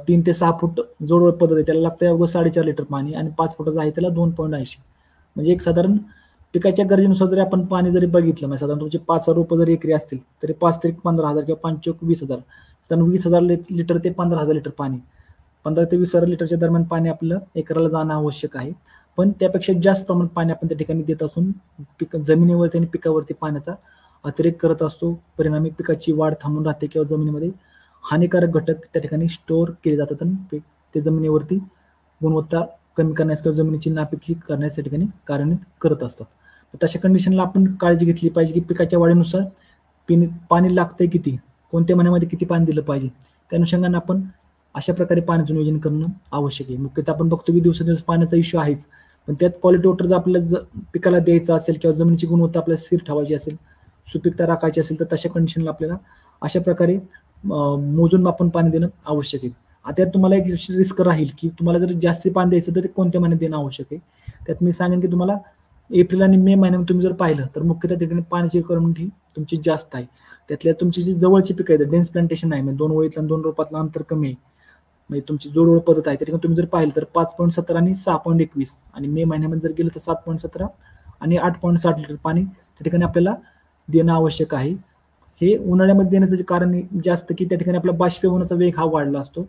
3 ते 6 फूट जोडवळ पद्धत आहे त्याला लागतं अवघं 4.5 लिटर पाणी आणि 5 फुटाचं आहे त्याला 2.80. म्हणजे एक साधारण पिकाच्या गरजेनुसार जरी आपण पाणी जरी बघितलं म्हणजे साधारण तुमचे 5,000 रोपं जरी एकरी असतील तरी 5 ते 15,000 किंवा 5 चोक 20,000 साधारण 20,000 लिटर ते 15,000 लिटर पाणी 15 ते 20,000 लिटरच्या दरम्यान पाणी आपलं एकराला जाणं आवश्यक आहे. पण त्यापेक्षा जास्त प्रमाणात पाणी आपण त्या ठिकाणी देत असून जमिनीवरती आणि पिकावरती पाण्याचा अतिरेक करत असतो. परिणामी पिकाची वाढ थांबून राहते किंवा जमिनीमध्ये हानिकारक घटक त्या ठिकाणी स्टोअर केले जातात आणि ते जमिनीवरती गुणवत्ता कमी करण्यास किंवा जमिनीची नापिकी करण्यास त्या ठिकाणी कार्यान्वित करत असतात. तशा कंडिशनला आपण काळजी घेतली पाहिजे की पिकाच्या वाढीनुसार पाणी लागतंय किती, कोणत्या महिन्यामध्ये किती पाणी दिलं पाहिजे त्या अनुषंगाने आपण अशा प्रकारे पाण्याचं नियोजन करणं आवश्यक आहे. मुख्यतः आपण बघतो की दिवसेंदिवस पाण्याचा इश्यू आहेच, पण त्यात क्वालिटी वॉटर जर आपल्याला पिकाला द्यायचं असेल किंवा जमिनीची गुणवत्ता आपल्याला स्थिर ठेवायची असेल, सुपीकता राखायची असेल तर तशा कंडिशनला आपल्याला अशा प्रकारे मोजून आपण पाणी देणं आवश्यक आहे. आता तुम्हाला एक रिस्क राहील की तुम्हाला जर जास्त पाणी द्यायचं तर ते कोणत्या महिन्यात देणं आवश्यक आहे. त्यात मी सांगेन की तुम्हाला एप्रिल आणि मे महिन्यात तुम्ही जर पाहिलं तर मुख्यतः त्या ठिकाणी पाण्याची रिक्वायरमेंट ही तुमची जास्त आहे. त्यातल्या तुमची जी जवळची पिकं आहेत डेन्स प्लांटेशन आहे म्हणजे 2 ओळीतलं 2 रोपातलं अंतर कमी आहे म्हणजे तुमची जोडओळ पद्धत आहे त्या ठिकाणी तुम्ही जर पाहिलं तर 5.17 आणि 6.21 आणि मे महिन्यामध्ये जर गेलं तर 7.17 आणि 8.60 लिटर पाणी त्या त्या ठिकाणी आपल्याला देणं आवश्यक आहे. हे उन्हाळ्यामध्ये देण्याचं कारण जास्त की त्या ठिकाणी आपला बाष्पीभवनाचा वेग हा वाढला असतो.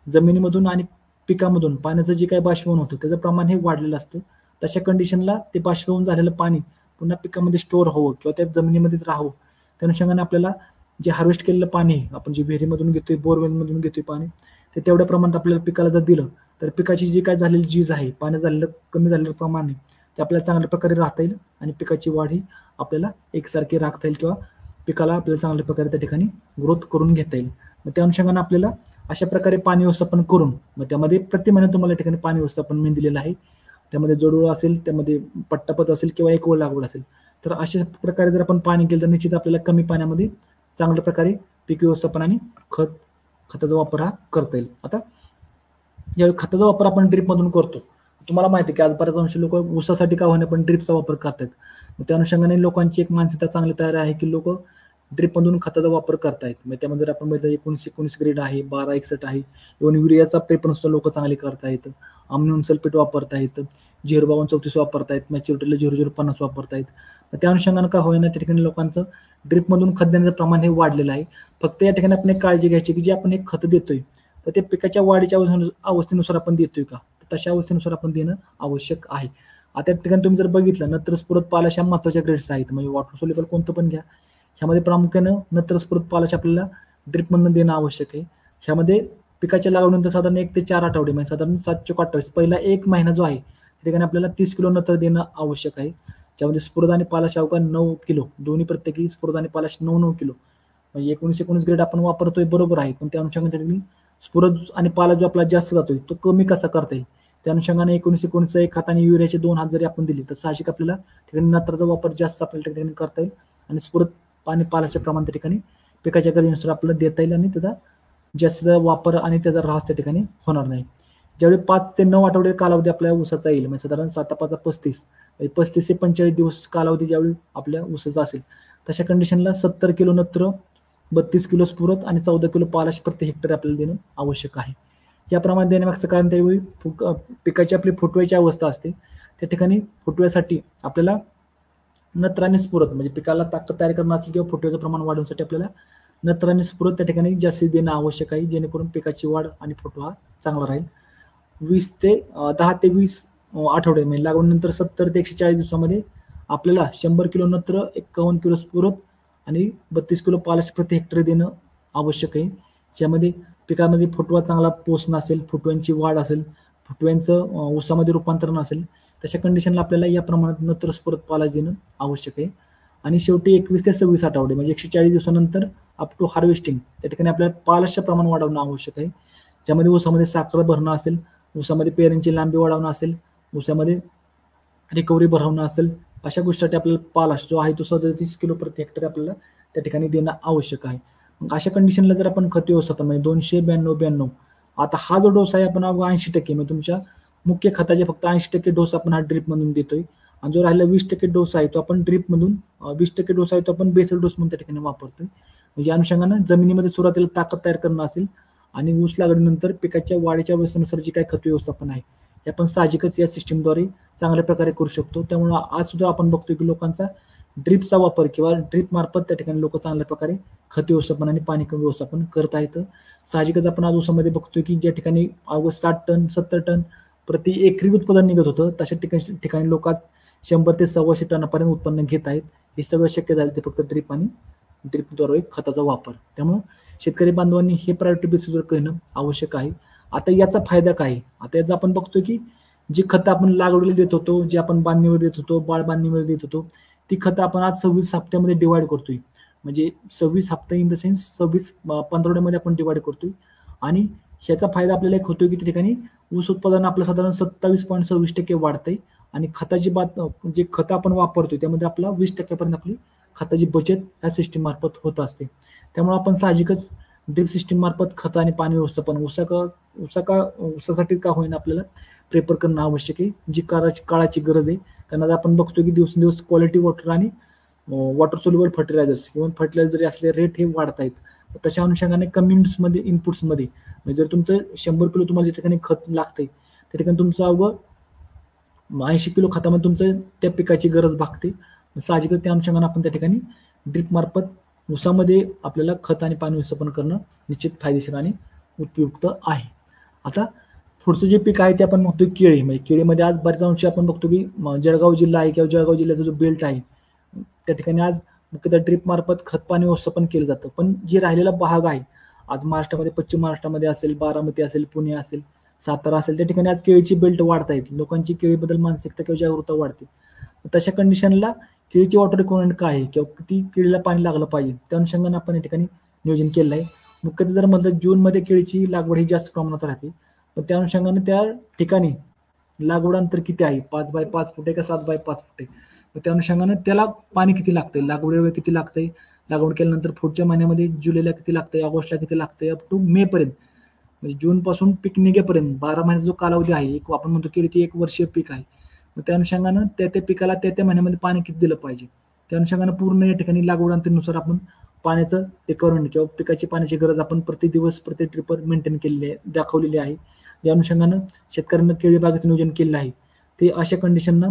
जमिनीमधून आणि पिकामधून पाण्याचं जे काही बाष्पीभवन होतं त्याचं प्रमाण हे वाढलेलं असतं. तशा कंडिशनला ते बाष्पीभवन झालेलं पाणी पुन्हा पिकामध्ये स्टोअर व्हावं किंवा त्या जमिनीमध्येच राहावं, त्या अनुषंगाने आपल्याला जे हार्वेस्ट केलेलं पाणी आपण जे विहिरीमधून घेतोय, बोरवेलमधून घेतोय पाणी, ते तेवढ्या प्रमाणात आपल्याला पिकाला जर दिलं तर पिकाची जी काय झालेली झीज आहे, पाणी झालेलं कमी झालेलं प्रमाण आहे, ते आपल्याला चांगल्या प्रकारे राहता येईल आणि पिकाची वाढ ही आपल्याला एकसारखी राखता येईल किंवा पिकाला आपल्याला चांगल्या प्रकारे त्या ठिकाणी ग्रोथ करून घेता येईल. मग त्या अनुषंगाने आपल्याला अशा प्रकारे पाणी व्यवस्थापन करून, मग त्यामध्ये प्रति महिन्यात तुम्हाला ठिकाणी पाणी व्यवस्थापन मी दिलेलं आहे. त्यामध्ये जोडोळ असेल, त्यामध्ये पट्टापत असेल किंवा एक ओळ लागवड असेल, तर अशा प्रकारे जर आपण पाणी केलं तर निश्चित आपल्याला कमी पाण्यामध्ये चांगल्या प्रकारे पीक व्यवस्थापन आणि खताचा वापर हा करता येईल. आता ज्यावेळी खताचा वापर आपण ड्रीपमधून करतो, तुम्हाला माहिती आहे की आज बऱ्याच अंश लोक ऊसासाठी का होईना पण ड्रीपचा वापर करतात. त्या अनुषंगाने लोकांची एक मानसिकता चांगली तयार आहे की लोक ड्रीपमधून खताचा वापर करतायत. मग त्यामध्ये जर आपण बघितलं 19 ग्रेड आहे, 1261 आहे, इव्हन युरियाचा प्रेफरन्स सुद्धा लोक चांगले करतायत, अमोनियम सल्फेट वापरतायत, 05234 वापरतायत, मॅच्युरिटीला 0050 वापरतायत. त्या अनुषंगाने का होईना त्या ठिकाणी लोकांचं ड्रीपमधून खत देण्याचं प्रमाण हे वाढलेलं आहे. फक्त या ठिकाणी आपण एक काळजी घ्यायची की जे आपण एक खत देतोय तर ते पिकाच्या वाढीच्या अवस्थेनुसार आपण देतोय का, तर तशा अवस्थेनुसार आपण देणं आवश्यक आहे. आता या ठिकाणी तुम्ही जर बघितलं नत्रस्फुरत पालाश ह्या महत्वाच्या ग्रेड्स आहेत, म्हणजे वॉटर सोल्युबल कोणतं पण घ्या, ह्यामध्ये प्रामुख्यानं नत्रस्फुरत पालाश आपल्याला ड्रीपमधून देणं आवश्यक आहे. ह्यामध्ये पिकाच्या लागवडीनंतर साधारण 1 ते 4 आठवडे म्हणजे साधारण 728 पहिला 1 महिना जो आहे त्या ठिकाणी आपल्याला 30 किलो नत्र देणं आवश्यक आहे. ज्यामध्ये स्फुरद आणि पालाश अवघा 9 किलो, दोन्ही प्रत्येकी स्फुरद आणि पालाश 9 किलो, म्हणजे 19 ग्रेड आपण वापरतोय बरोबर आहे, पण त्या अनुषंगाने स्फुरद आणि पालाश जो आपला जास्त जातोय तो कमी कसा करता येईल, त्या अनुषंगाने 19 एक हात आणि युरियाचे 2 हात जरी आपण दिले तर साहजिक आपल्याला ठिकाणी नत्राचा वापर जास्त आपल्याला ठिकाणी करता येईल आणि स्फुरद पाणी पालाचे प्रमाण त्या ठिकाणी पिकाच्या गरजेनुसार आपल्याला देता येईल आणि त्याचा जास्तीचा वापर आणि त्याचा ऱ्हास त्या ठिकाणी होणार नाही. ज्यावेळी 5 ते 9 आठवडे कालावधी आपल्या ऊसाचा येईल, म्हणजे साधारण 7-5 35 ते 45 दिवस कालावधी ज्यावेळी आपल्या ऊसाचा असेल, तशा कंडिशनला 70 किलो नत्र, 32 किलो स्फुरद आणि 14 किलो पालाश प्रति हेक्टर आपल्याला देणं आवश्यक आहे. याप्रमाणे देण्यामागचं कारण त्यावेळी पिकाची आपली फुटव्याची अवस्था असते, त्या ठिकाणी फुटव्यासाठी आपल्याला नत्र आणि स्फुरद म्हणजे पिकाला ताकद तयार करणं असेल किंवा फुटव्याचं प्रमाण वाढवण्यासाठी आपल्याला नत्र आणि स्फुरद त्या ठिकाणी जास्ती देणं आवश्यक आहे, जेणेकरून पिकाची वाढ आणि फुटवा चांगला राहील. 10 ते 20 आठवडे म्हणजे लागवडीनंतर 70 ते 140 दिवसामध्ये आपल्याला 100 किलो नत्र, 51 किलो स्फुरद आणि 32 किलो पालाश प्रति हेक्टर देणं आवश्यक आहे. ज्यामध्ये पिकामध्ये फुटवा चांगला पोचणं असेल, फुटव्यांची वाढ असेल, फुटव्यांचं ऊसामध्ये रूपांतरण असेल, तशा कंडिशनला आपल्याला या प्रमाणात नत्र स्फुरद पालाश देणं आवश्यक आहे. आणि शेवटी 21 ते 26 आठवडे म्हणजे 140 दिवसानंतर अप टू हार्वेस्टिंग त्या ठिकाणी आपल्याला पालाशचं प्रमाण वाढवणं आवश्यक आहे. ज्यामध्ये ऊसामध्ये साखर भरणं असेल, ऊसामध्ये पेरणीची लांबी वाढवणं असेल, ऊसामध्ये रिकव्हरी भरवणं असेल, अशा गोष्टीसाठी आपल्याला पालाश जो आहे तो 37 किलो प्रति हेक्टर आपल्याला त्या ठिकाणी देणं आवश्यक आहे. मग अशा कंडिशनला जर आपण खत व्यवस्थापन म्हणजे 292 आता हा जो डोस आहे आपण 80% म्हणजे तुमच्या मुख्य खताचे फक्त 80% डोस आपण हा ड्रीपमधून देतोय आणि जो राहिला 20% डोस आहे तो आपण ड्रीपमधून 20% डोस आहे तो आपण बेसल डोस म्हणून त्या ठिकाणी वापरतोय. म्हणजे अनुषंगानं जमिनीमध्ये सुरुवातीला ताकद तयार करणं असेल आणि ऊस लागवडीनंतर पिकाच्या वाढीच्या अवस्थेनुसार जे काही खत व्यवस्थापन आहे हे आपण साहजिकच या सिस्टीमद्वारे चांगल्या प्रकारे करू शकतो. त्यामुळे आज सुद्धा आपण बघतोय की लोकांचा ड्रीपचा वापर किंवा ड्रीप मार्फत त्या ठिकाणी लोक चांगल्या प्रकारे खत व्यवस्थापन आणि पाणी व्यवस्थापन करता येतं. साहजिकच आपण आज ऊसामध्ये बघतोय की ज्या ठिकाणी अवघ 60 टन 70 टन प्रति एकरी उत्पादन निघत होतं, तशा ठिकाणी लोक 100 ते 125 टनापर्यंत उत्पन्न घेत आहेत. हे सगळं शक्य झालं ते फक्त ड्रीप आणि ड्रीपद्वारे खताचा वापर. त्यामुळे शेतकरी बांधवांनी हे प्रायोरिटी बेसिसवर करणं आवश्यक आहे. आता याचा फायदा काय, आता याचा आपण बघतोय की जी खतं आपण लागवडीला देत होतो, जे आपण बांधणीवर देत होतो, बाळ बांधणीवर देत होतो, ती खतं आपण आज 26 हप्त्यामध्ये डिवाइड करतोय. म्हणजे 26 हप्ते इन द सेन्स 26 पंधरवड्यामध्ये आपण डिवाइड करतोय आणि ह्याचा फायदा आपल्याला एक होतोय की त्या ठिकाणी ऊस उत्पादन आपलं साधारण 27.26% वाढतंय आणि खताची जे खतं आपण वापरतोय त्यामध्ये आपला 20% आपली खताची बचत ह्या सिस्टीम मार्फत होत असते. त्यामुळे आपण साहजिकच ड्रीप सिस्टीम मार्फत खत आणि पाणी व्यवस्थापन ऊसासाठी का होईना आपल्याला प्रेफर करणं आवश्यक आहे, जी काळाची गरज आहे. कारण आता आपण बघतो की दिवसेंदिवस क्वालिटी वॉटर आणि वॉटर सोल्युबल फर्टिलायझर्स किंवा फर्टिलायझर असले रेट हे वाढत आहेत. तशा अनुषंगाने कम्युनिटीमध्ये इनपुट्समध्ये म्हणजे जर तुमचं 100 किलो तुम्हाला ज्या ठिकाणी खत लागतंय त्या ठिकाणी तुमचं अवघं 80 किलो खतामध्ये तुमचं त्या पिकाची गरज भागते. साहजिकच त्या अनुषंगाने आपण त्या ठिकाणी ड्रीप मार्फत ऊसामध्ये आपल्याला खत आणि पाणी व्यवस्थापन करणं निश्चित फायदेशीर आणि उपयुक्त आहे. आता पुढचं जे पीक आहे ते आपण बघतो केळी. म्हणजे केळीमध्ये आज बऱ्याच अंशी आपण बघतो की जळगाव जिल्हा आहे किंवा जळगाव जिल्ह्याचा जो बेल्ट आहे त्या ठिकाणी आज मुख्यतः ड्रीप मार्फत खत पाणी व्यवस्थापन केलं जातं. पण जे राहिलेला भाग आहे आज महाराष्ट्रामध्ये, पश्चिम महाराष्ट्रामध्ये असेल, बारामती असेल, पुणे असेल, सातारा असेल, त्या ठिकाणी आज केळीची बेल्ट वाढता येते. लोकांची केळीबद्दल मानसिकता किंवा जागरूकता वाढते. तशा कंडिशनला केळीची वॉटर रिक्वायरमेंट काय आहे किंवा किती केळीला पाणी लागलं पाहिजे त्या अनुषंगाने आपण या ठिकाणी नियोजन केलं आहे. मुख्यतः जर म्हटलं जूनमध्ये केळीची लागवड ही जास्त प्रमाणात राहते, पण त्या अनुषंगाने त्या ठिकाणी लागवड अंतर किती आहे, 5 बाय 5 फूट आहे का 7 बाय 5 फूट आहे, त्या अनुषंगाने त्याला पाणी किती लागतंय, लागवड वेळ किती लागतंय, लागवड केल्यानंतर पुढच्या महिन्यामध्ये जुलैला किती लागतंय, ऑगस्टला किती लागतंय, अप टू मे पर्यंत, म्हणजे जून पासून पीक निघेपर्यंत 12 महिन्याचा जो कालावधी आहे, एक आपण म्हणतो केळी ती 1 वर्षीय पीक आहे. मग त्या अनुषंगानं त्या पिकाला त्या महिन्यामध्ये पाणी किती दिलं पाहिजे त्या अनुषंगानं पूर्ण या ठिकाणी लागवड अंतरानुसार आपण पाण्याचं रिक्वायरमेंट किंवा पिकाची पाण्याची गरज आपण प्रति दिवस प्रति ट्रिपर मेंटेन केलेली आहे, दाखवलेली आहे. ज्या अनुषंगानं शेतकऱ्यांना केळी बागेचं नियोजन केलेलं आहे ते अशा कंडिशननं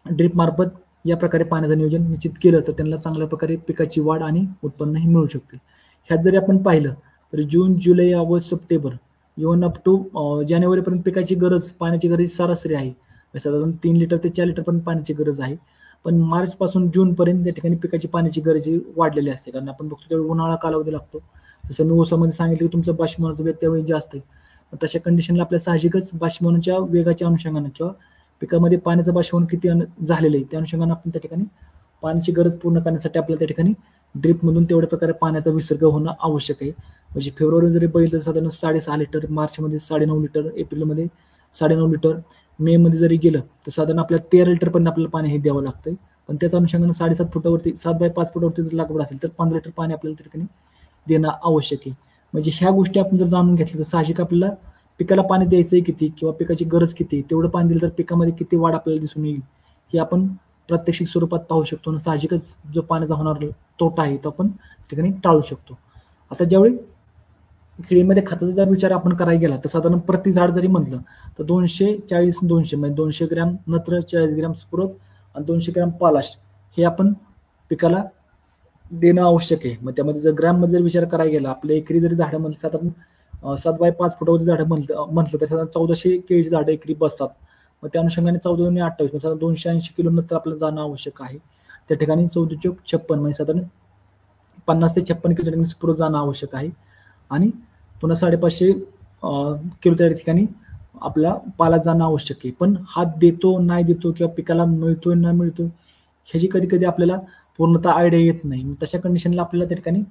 ड्रीप मार्फत या प्रकारे पाण्याचं नियोजन निश्चित केलं तर त्यांना चांगल्या प्रकारे पिकाची वाढ आणि उत्पन्नही मिळू शकते. ह्यात जरी आपण पाहिलं तर जून, जुलै, ऑगस्ट, सप्टेंबर इव्हन अप टू जानेवारीपर्यंत पिकाची गरज, पाण्याची गरज सरासरी आहे. साधारण 3 लिटर ते 4 लिटर पर्यंत पाण्याची गरज आहे. पण मार्च पासून जून पर्यंत त्या ठिकाणी पिकाची पाण्याची गरज वाढलेली असते, कारण आपण बघतो तेवढा उन्हाळा कालावधी लागतो. जसं मी ऊसामध्ये सांगितलं की तुमचं बाष्पीभवनाचा वेग त्यावेळी जास्त आहे. तशा कंडिशनला आपल्या साहजिकच बाष्पीभवनाच्या वेगाच्या अनुषंगानं किंवा पिकामध्ये पाण्याचं बाष्पीभवन किती झालेलं आहे त्या अनुषंगानं आपण त्या ठिकाणी पाण्याची गरज पूर्ण करण्यासाठी आपल्याला त्या ठिकाणी ड्रीपमधून तेवढ्या प्रकारे पाण्याचा विसर्ग होणं आवश्यक आहे. म्हणजे फेब्रुवारी जरी बघितलं तर साधारण 6.5 लिटर, मार्चमध्ये 9.5 लिटर, एप्रिलमध्ये 9.5 लिटर, मे मध्ये जरी गेलं तर साधारण आपल्याला 13 लिटर पर्यंत आपल्याला पाणी हे द्यावं लागतंय. पण त्याच्या अनुषंगानं 7.5 फुटावरती 7 बाय 5 फुटावरती जर लागवड असेल तर 15 लिटर पाणी आपल्याला त्या ठिकाणी देणं आवश्यक आहे. म्हणजे ह्या गोष्टी आपण जर जाणून घेतल्या तर साहजिक आपल्याला पिकाला पाणी द्यायचंय किती किंवा पिकाची गरज किती, तेवढं पाणी दिलं तर पिकामध्ये किती वाढ आपल्याला दिसून येईल हे आपण प्रात्यक्षिक स्वरूपात पाहू शकतो. आणि साहजिकच जो पाण्याचा होणार तोटा आहे तो आपण ठिकाणी टाळू शकतो. आता ज्यावेळी केळीमध्ये खताचा जर विचार आपण करायला गेला तर साधारण प्रति झाड जरी म्हटलं तर 240-200 म्हणजे 200 ग्रॅम नत्र, 40 ग्रॅम स्फुरद आणि 200 ग्रॅम पालाश हे आपण पिकाला देणं आवश्यक आहे. मग त्यामध्ये जर ग्रॅम मध्ये जर विचार करायला गेला, आपल्या एकरी जरी झाडामध्ये साधारण 7 बाय 5 फुटावरची झाडं म्हटलं तर साधारण 1400 केळीची झाडं एकरी बसतात. मग त्या अनुषंगाने 14-28 साधारण 280 किलो नत्र आपल्याला जाणं आवश्यक आहे. त्या ठिकाणी 14-56 म्हणजे साधारण 50 ते 56 किलो स्फुरद जाणं आवश्यक आहे. आणि पुन्हा 550 किलो त्या ठिकाणी आपला पाला जाणं आवश्यक आहे. पण हात देतो नाही देतो किंवा पिकाला मिळतोय नाही मिळतोय ह्याची कधी कधी आपल्याला पूर्णतः आयडिया येत नाही. तशा कंडिशनला आपल्याला त्या ठिकाणी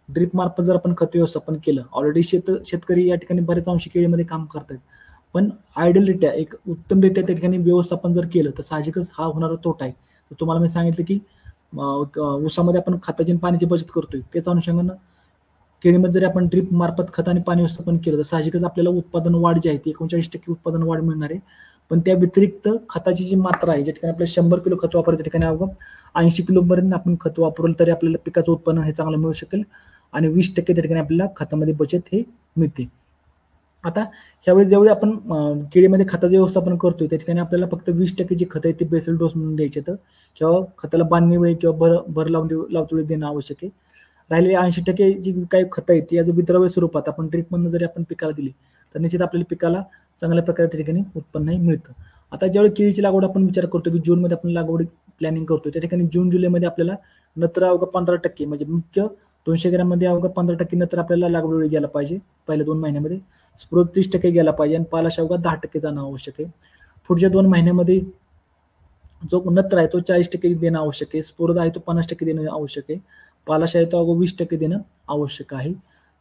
ड्रीप मार्फत जर आपण खत व्यवस्थापन केलं, ऑलरेडी शेतकरी या ठिकाणी बरेच अंशी केळीमध्ये काम करतात, पण आयडियलरित्या एक उत्तमरित्या त्या ठिकाणी व्यवस्थापन जर केलं तर साहजिकच हा होणारा तोटा आहे. तर तुम्हाला मी सांगितलं की ऊसामध्ये आपण खताची आणि पाण्याची बचत करतोय, त्याच्या अनुषंगानं केळीमध्ये जरी आपण ड्रीप मार्फत खत आणि पाणी व्यवस्थापन केलं तर साहजिकच आपल्याला उत्पादन वाढ जी आहे ती 39% उत्पादन वाढ मिळणार आहे. पण त्या व्यतिरिक्त खताची जी मात्रा आहे, ज्या ठिकाणी आपल्याला 100 किलो खत वापरायचं त्या ठिकाणी अवघं 80 किलो पर्यंत आपण खत वापरलं तरी आपल्याला पिकाचं उत्पन्न हे चांगलं मिळू शकेल आणि 20% त्या ठिकाणी आपल्याला खतामध्ये बचत हे मिळते. आता ह्यावेळी ज्यावेळी आपण केळीमध्ये खताचं व्यवस्थापन करतोय त्या ठिकाणी आपल्याला फक्त 20% जी खतं आहे ती बेसल डोस म्हणून द्यायचे तर किंवा खताला बांधणी वेळी किंवा भर लावतेवेळी देणं आवश्यक आहे. राहिलेली 80% जी काही खतं आहेत ती आज विद्राव्य स्वरूपात आपण ड्रीपमधून जरी आपण पिकाला दिली तर निश्चित आपल्याला पिकाला चांगल्या प्रकारे त्या ठिकाणी उत्पन्नही मिळतं. आता ज्यावेळी केळीची लागवड आपण विचार करतो की जूनमध्ये आपण लागवड प्लॅनिंग करतो त्या ठिकाणी जून जुलैमध्ये आपल्याला नत्र अवघं 15% म्हणजे मुख्य 200 ग्रॅममध्ये अवघं 15% नत्र आपल्याला लागवड गेला पाहिजे पहिल्या 2 महिन्यामध्ये, स्फुरद 30% गेला पाहिजे आणि पालाश अवघा 10% जाणं आवश्यक आहे. पुढच्या 2 महिन्यामध्ये जो नत्र आहे तो 40% देणं आवश्यक आहे, स्फुरद आहे तो 50% देणं आवश्यक आहे, पालाश आहे तो अवघं 20% देणं आवश्यक आहे.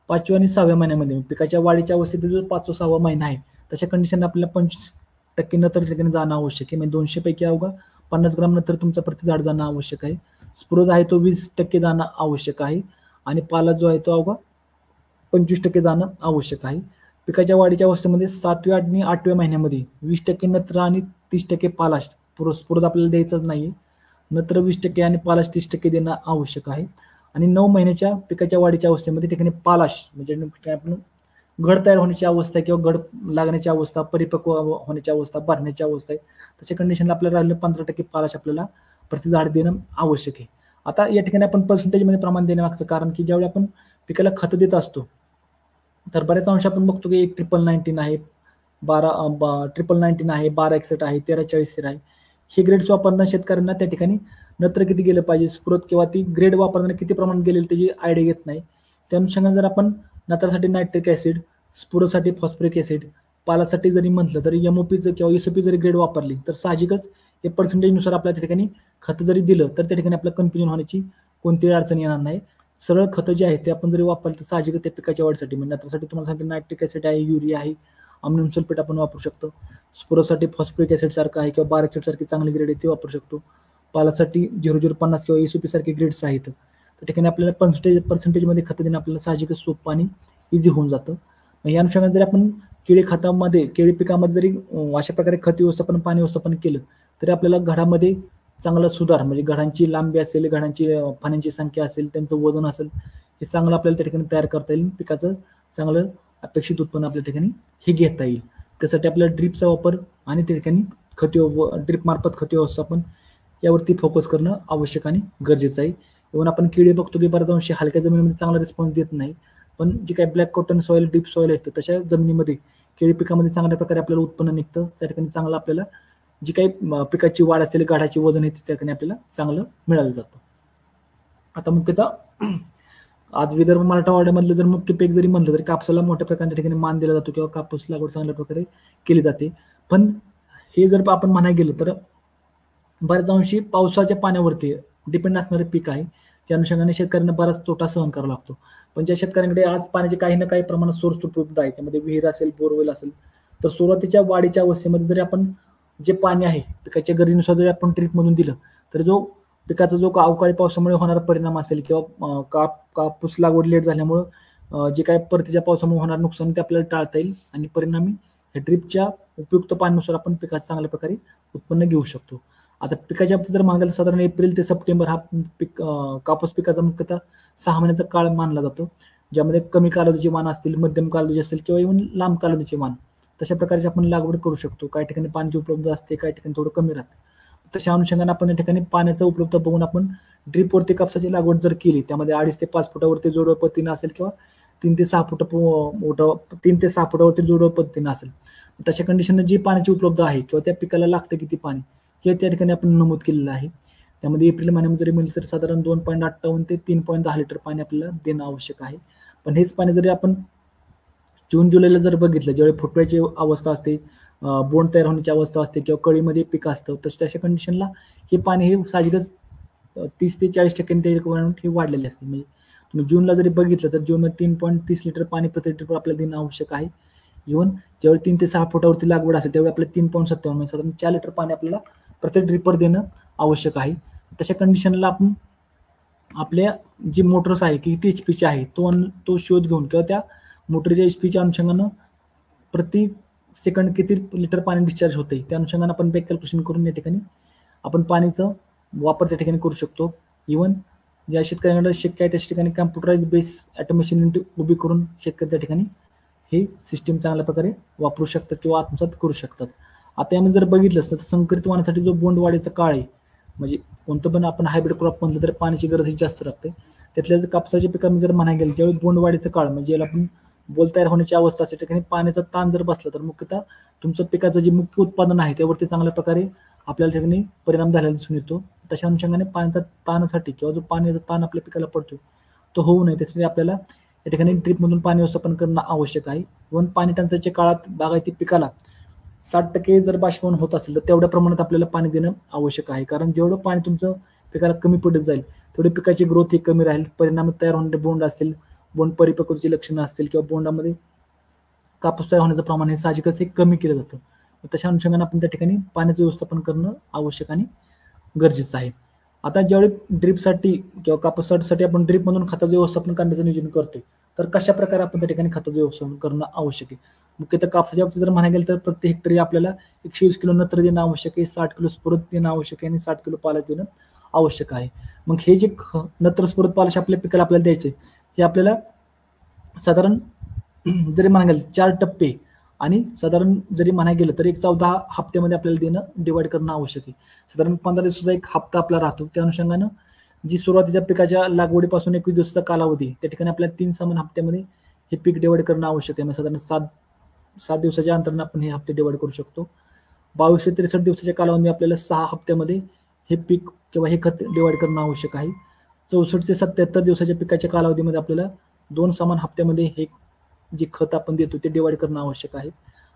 5व्या आणि 6व्या महिन्यामध्ये पिकाच्या वाढीच्या अवस्थेत जो 5वा-6वा महिना आहे तशा कंडिशन आपल्याला 25% नत्र ठिकाणी जाणं आवश्यक आहे. म्हणजे 200 पैकी अवघा 50 ग्राम नत्र तुमचा प्रति झाड जाणं आवश्यक आहे, स्फुरद आहे तो 20% जाणं आवश्यक आहे आणि पाला जो आहे तो अवघा 25% जाणं आवश्यक आहे. पिकाच्या वाढीच्या अवस्थेमध्ये 7व्या आणि 8व्या महिन्यामध्ये 20% नत्र आणि 30% पालाश, स्फुरद आपल्याला द्यायचाच नाहीये, नत्र 20% आणि पालाश 30% देणं आवश्यक आहे. आणि 9 महिन्याच्या पिकाच्या वाढीच्या अवस्थेमध्ये ठिकाणी पालाश म्हणजे आपण घड तयार होण्याची अवस्था किंवा घड लागण्याची अवस्था, परिपक्व होण्याची अवस्था, भरण्याची अवस्था आहे तशा कंडिशनला आपल्याला राहिलेलं 15% पालाश आपल्याला प्रति झाड देणं आवश्यक आहे. आता या ठिकाणी आपण पर्सेंटेजमध्ये प्रमाण देण्यामागचं कारण की ज्यावेळी आपण पिकाला खतं देत असतो तर बऱ्याच अंश आपण बघतो की 1919 आहे, 1919 आहे, 1261 आहे, 1340 आहे. हे ग्रेड्स वापरताना शेतकऱ्यांना त्या ठिकाणी नत्र किती गेलं पाहिजे, स्फुरद किंवा ती ग्रेड वापरताना किती प्रमाण गेलेलं त्याची आयडिया घेत नाही. त्या अनुषंगाने जर आपण नत्रासाठी नायट्रिक ऍसिड, स्फुरदसाठी फॉस्फरिक ऍसिड, पालासाठी जरी म्हटलं तरी एमओपीचं किंवा एसओपी जरी ग्रेड वापरली तर साहजिकच हे पर्सेंटेजनुसार आपल्या त्या ठिकाणी खतं जरी दिलं तर त्या ठिकाणी आपल्याला कन्फ्युजन होण्याची कोणतीही अडचण येणार नाही. सरळ खतं जे आहेत ते आपण जरी वापरलं तर साहजिकच त्या पिकाच्या वाढीसाठी म्हणजे नत्रासाठी तुम्हाला सांगते नायट्रिक ऍसिड आहे, युरिया आहे, अमोनियम सल्फेट आपण वापरू शकतो. स्फुरदसाठी फॉस्फरिक ऍसिड सारखं आहे किंवा बार ऍसिड सारखी चांगली ग्रेड आहे ते वापरू शकतो. पालासाठी 0050 किंवा एसओपी सारखे ग्रेड्स आहेत. त्या ठिकाणी आपल्याला पर्सेंटेजमध्ये खतं देणं आपल्याला साहजिकच सोपं आणि इझी होऊन जातं. या अनुषंगाने जरी आपण केळी खतामध्ये केळी पिकामध्ये जरी अशा प्रकारे खत व्यवस्थापन पाणी व्यवस्थापन केलं तरी आपल्याला घडामध्ये चांगला सुधार म्हणजे घडांची लांबी असेल, घडांची पाण्याची संख्या असेल, त्यांचं वजन असेल हे चांगलं आपल्याला त्या ठिकाणी तयार करता येईल. पिकाचं चांगलं अपेक्षित उत्पन्न आपल्या ठिकाणी हे घेता येईल. त्यासाठी आपल्याला ड्रीपचा वापर आणि त्या ठिकाणी ड्रीप मार्फत खत व्यवस्थापन यावरती फोकस करणं आवश्यक आणि गरजेचं आहे. इव्हन आपण केळी बघतो की बऱ्याच अंशी हलक्या जमिनीमध्ये चांगला रिस्पॉन्स देत नाही, पण जी काही black cotton soil, deep soil आहेत तशा जमिनीमध्ये केळी पिकामध्ये चांगल्या प्रकारे आपल्याला उत्पन्न निघतं. त्या ठिकाणी चांगलं आपल्याला जी काही पिकाची वाढ असेल, गाढाची वजन आहे त्या ठिकाणी आपल्याला चांगलं मिळालं जातं. आता मुख्यतः आज विदर्भ मराठवाड्यामधलं जर मुख्य पीक जरी म्हणलं तरी कापसाला मोठ्या प्रकारे ठिकाणी मान दिला जातो किंवा कापूस लागवड चांगल्या प्रकारे केली जाते. पण हे जर आपण म्हणायला गेलं तर बऱ्याच अंशी पावसाच्या पाण्यावरती डिपेंड असणारे पीक आहे. त्या अनुषंगाने शेतकऱ्यांना बराच तोटा सहन करावा लागतो. पण ज्या शेतकऱ्यांकडे आज पाण्याचे काही ना काही प्रमाणात सोर्स उपलब्ध आहे, त्यामध्ये विहीर असेल, बोरवेल असेल, तर सुरुवातीच्या वाढीच्या अवस्थेमध्ये जरी आपण जे पाणी आहे पिकाच्या गरजेनुसार जरी आपण ट्रीपमधून दिलं तर पिकाचा जो अवकाळी पावसामुळे होणारा परिणाम असेल किंवा कापूस लागवड लेट झाल्यामुळं जे काही परतीच्या पावसामुळे होणारं नुकसान ते आपल्याला टाळता येईल आणि परिणामी या ड्रीपच्या उपयुक्त पाण्यानुसार आपण पिकाचं चांगल्या प्रकारे उत्पन्न घेऊ शकतो. आता पिकाच्या बाबतीत जर मागायला साधारण एप्रिल ते सप्टेंबर हा कापूस पिकाचा मुख्यतः 6 महिन्याचा काळ मानला जातो, ज्यामध्ये कमी कालावधीचे वाण असतील, मध्यम कालावधी असेल किंवा इव्हन लांब कालावधीचे वाण तशा प्रकारची आपण लागवड करू शकतो. काही ठिकाणी पाणी उपलब्ध असते, काही ठिकाणी थोडं कमी राहतं. तशा अनुषंगाने आपण या ठिकाणी पाण्याचा उपलब्ध बघून आपण ड्रीपवरती कापसाची लागवड जर केली, त्यामध्ये 2.5 ते 5 फुटावरती जोडव पद्धतीनं असेल किंवा 3 ते 6 फुटावरती जोडव पद्धतीनं असेल, तशा कंडिशनने जी पाण्याची उपलब्ध आहे किंवा त्या पिकाला लागतं किती पाणी हे त्या ठिकाणी आपण नमूद केलेलं आहे. त्यामध्ये एप्रिल महिन्यामध्ये जरी म्हणलं तर साधारण 2.58 ते 3.10 लिटर पाणी आपल्याला देणं आवश्यक आहे. पण हेच पाणी जरी आपण जून जुलैला जर बघितलं, ज्यावेळी फुटव्याची अवस्था असते, बोंड तयार होण्याची अवस्था असते किंवा कळीमध्ये पीक असतं, तशा कंडिशनला हे पाणी हे साहजिकच 30 ते 40% त्या रिक्वायरमेंट हे वाढलेली असते. म्हणजे तुम्ही जूनला जरी बघितलं तर जूनमध्ये 3.30 लिटर पाणी प्रति लिटर आपल्याला देणं आवश्यक आहे. इव्हन ज्यावेळी 3 ते 6 फुटावरती लागवड असेल त्यावेळी आपल्याला 3.57 म्हणजे साधारण 4 लिटर पाणी आपल्याला प्रति ड्रिपर देणं आवश्यक आहे. तशा कंडिशनला आपण आपल्या जी मोटर्स आहे किती एचपीची आहे तो शोध घेऊन किंवा त्या मोटरच्या एचपीच्या अनुषंगानं प्रति सेकंड किती लिटर पाणी डिस्चार्ज होते त्या अनुषंगाने आपण बॅक कॅल्क्युलेशन करून या ठिकाणी आपण पाणीचा वापर त्या ठिकाणी करू शकतो. इव्हन ज्या शेतकऱ्यांकडे शक्य आहे त्या ठिकाणी कॅम्प्युटराइज बेस ऑटोमेशन युनिट उभी करून शेतकरी त्या ठिकाणी हे सिस्टीम चांगल्या प्रकारे वापरू शकतात किंवा आत्मसात करू शकतात. आता यामध्ये जर बघितलं तर संकरित वाणासाठी जो बोंड वाढीचा काळ आहे, म्हणजे कोणतं पण आपण हायब्रिड क्रॉप म्हणलं तर पाण्याची गरज ही जास्त लागते. त्यातल्या जर कापसाच्या पिकांमध्ये जर म्हणायला गेलं ज्यावेळी बोंड वाढीचा काळ म्हणजे याला आपण बोल तयार होण्याची अवस्था असते, ठिकाणी पाण्याचा ताण जर बसला तर मुख्यतः तुमचं पिकाचं जे मुख्य उत्पादन आहे त्यावरती चांगल्या प्रकारे आपल्याला ठिकाणी परिणाम झालेला दिसून येतो. तशा अनुषंगाने पाण्याचा ताणासाठी किंवा जो पाण्याचा ताण आपल्या पिकाला पडतो तो होऊ नये त्यासाठी आपल्याला या ठिकाणी ड्रीपमधून पाणी व्यवस्थापन करणं आवश्यक आहे. इव्हन पाणी टंचाईच्या काळात बागायती पिकाला 60% जर बाष्पीभवन होत असेल तर तेवढ्या प्रमाणात आपल्याला पाणी देणं आवश्यक आहे. कारण जेवढं पाणी तुमचं पिकाला कमी पडत जाईल तेवढी पिकाची ग्रोथ ही कमी राहील. परिणाम तयार होणारे बोंड असतील, बोंड परिपक्वतेची लक्षणं असतील किंवा बोंडामध्ये कापूस तयार होण्याचं प्रमाण हे साहजिकच हे कमी केलं जातं. तशा अनुषंगाने आपण त्या ठिकाणी पाण्याचं व्यवस्थापन करणं आवश्यक आणि गरजेचं आहे. आता ज्यावेळी ड्रीपसाठी किंवा कापूससाठी आपण ड्रीपमधून खताचं व्यवस्थापन करण्याचं नियोजन करतोय तर कशा प्रकारे आपण त्या ठिकाणी खताचं व्यवस्थापन करणं आवश्यक आहे. मुख्यतः कापसाच्या बाबतीत जर म्हणायला गेलं तर प्रति हेक्टरी आपल्याला 120 किलो नत्र देणं आवश्यक आहे, 60 किलो स्फुरद देणं आवश्यक आहे आणि 60 किलो पालाश देणं आवश्यक आहे. मग हे जे नत्र स्फुरद पालाश आपल्या पिकाला आपल्याला द्यायचे हे आपल्याला साधारण जरी म्हणायला गेलं 4 टप्पे आणि साधारण जरी म्हणायला गेलं तर एक 14 हप्त्यामध्ये आपल्याला देणं डिवाइड करणं आवश्यक आहे. साधारण 15 दिवसाचा एक हप्ता आपला राहतो. त्या अनुषंगानं जी सुरुवातीच्या पिकाच्या लागवडीपासून 21 दिवसाचा कालावधी त्या ठिकाणी आपल्याला 3 समान हप्त्यामध्ये हे पीक डिवाइड करणं आवश्यक आहे. साधारण 7 दिवसाच्या अंतराने आपण हे हप्ते डिवाइड करू शकतो. 22 ते 63 दिवसाच्या कालावधी आपल्याला 6 हप्त्यामध्ये हे पीक किंवा हे खत डिवाइड करणं आवश्यक आहे. 64 ते 77 दिवसाच्या पिकाच्या कालावधीमध्ये आपल्याला 2 समान हप्त्यामध्ये हे जे खत आपण देतो ते डिवाइड करणं आवश्यक आहे.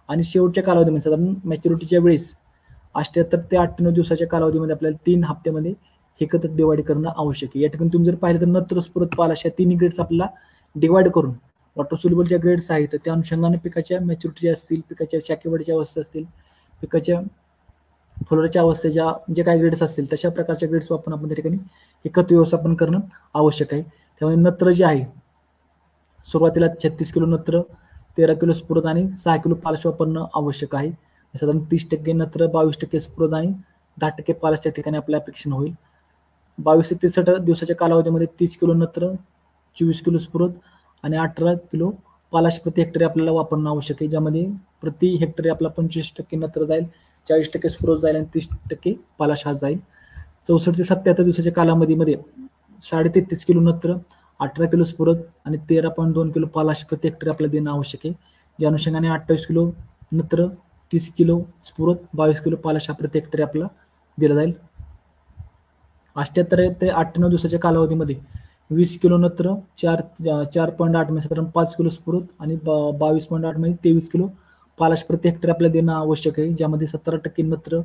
आणि शेवटच्या कालावधीमध्ये साधारण मॅच्युरिटीच्या वेळेस 78 ते 98 दिवसाच्या कालावधीमध्ये आपल्याला 3 हप्त्यामध्ये हे खत डिवाइड करणं आवश्यक आहे. या ठिकाणी तुम्ही जर पाहिलं तर नत्र, स्फुरद, पालाश या तिन्ही ग्रेड्स आपल्याला डिवाइड करून वॉटर सोल्युबल ज्या ग्रेड्स आहेत त्या अनुषंगाने पिकाच्या मॅच्युरिटी असतील, पिकाच्या शाखेवाढीच्या अवस्था असतील, पिकाच्या फुलरच्या अवस्थेच्या जे काही ग्रेड्स असतील तशा प्रकारच्या ग्रेड्स वापरून आपण त्या ठिकाणी हे खत व्यवस्थापन करणं आवश्यक आहे. त्यामुळे नत्र जे आहे सुरुवातीला 36 किलो नत्र, 13 किलो स्फुरद आणि 6 किलो पालाश वापरणं आवश्यक आहे. साधारण 30% नत्र, 22% स्फुरद आणि 10% पालाश त्या ठिकाणी आपल्या अपेक्षण होईल. 22 ते 63 दिवसाच्या कालावधीमध्ये 30 किलो नत्र, 24 किलो स्फुरद आणि 18 किलो पालाश प्रति हेक्टरी आपल्याला वापरणं आवश्यक आहे. ज्यामध्ये प्रति हेक्टरी आपला 25% नत्र जाईल, 40% स्फुरद जाईल आणि 30% पालाश हा जाईल. 64 ते 77 दिवसाच्या कालावधीमध्ये 33.5 किलो नत्र, 18 किलो स्फुरद आणि 13.2 किलो पालाश प्रति हेक्टरी आपल्याला देणं आवश्यक आहे. ज्या अनुषंगाने 28 किलो नत्र, 30 किलो स्फुरद, 22 किलो पालाश हा प्रति हेक्टरी आपल्याला दिला जाईल. 78 ते 98 दिवसाच्या कालावधीमध्ये 20 किलो नत्र, 4.8 म्हणजे साधारण 5 किलो स्फुरद आणि 22.8 म्हणजे 23 किलो पालाश प्रति हेक्टरी आपल्याला देणं आवश्यक आहे. ज्यामध्ये 17% नत्र,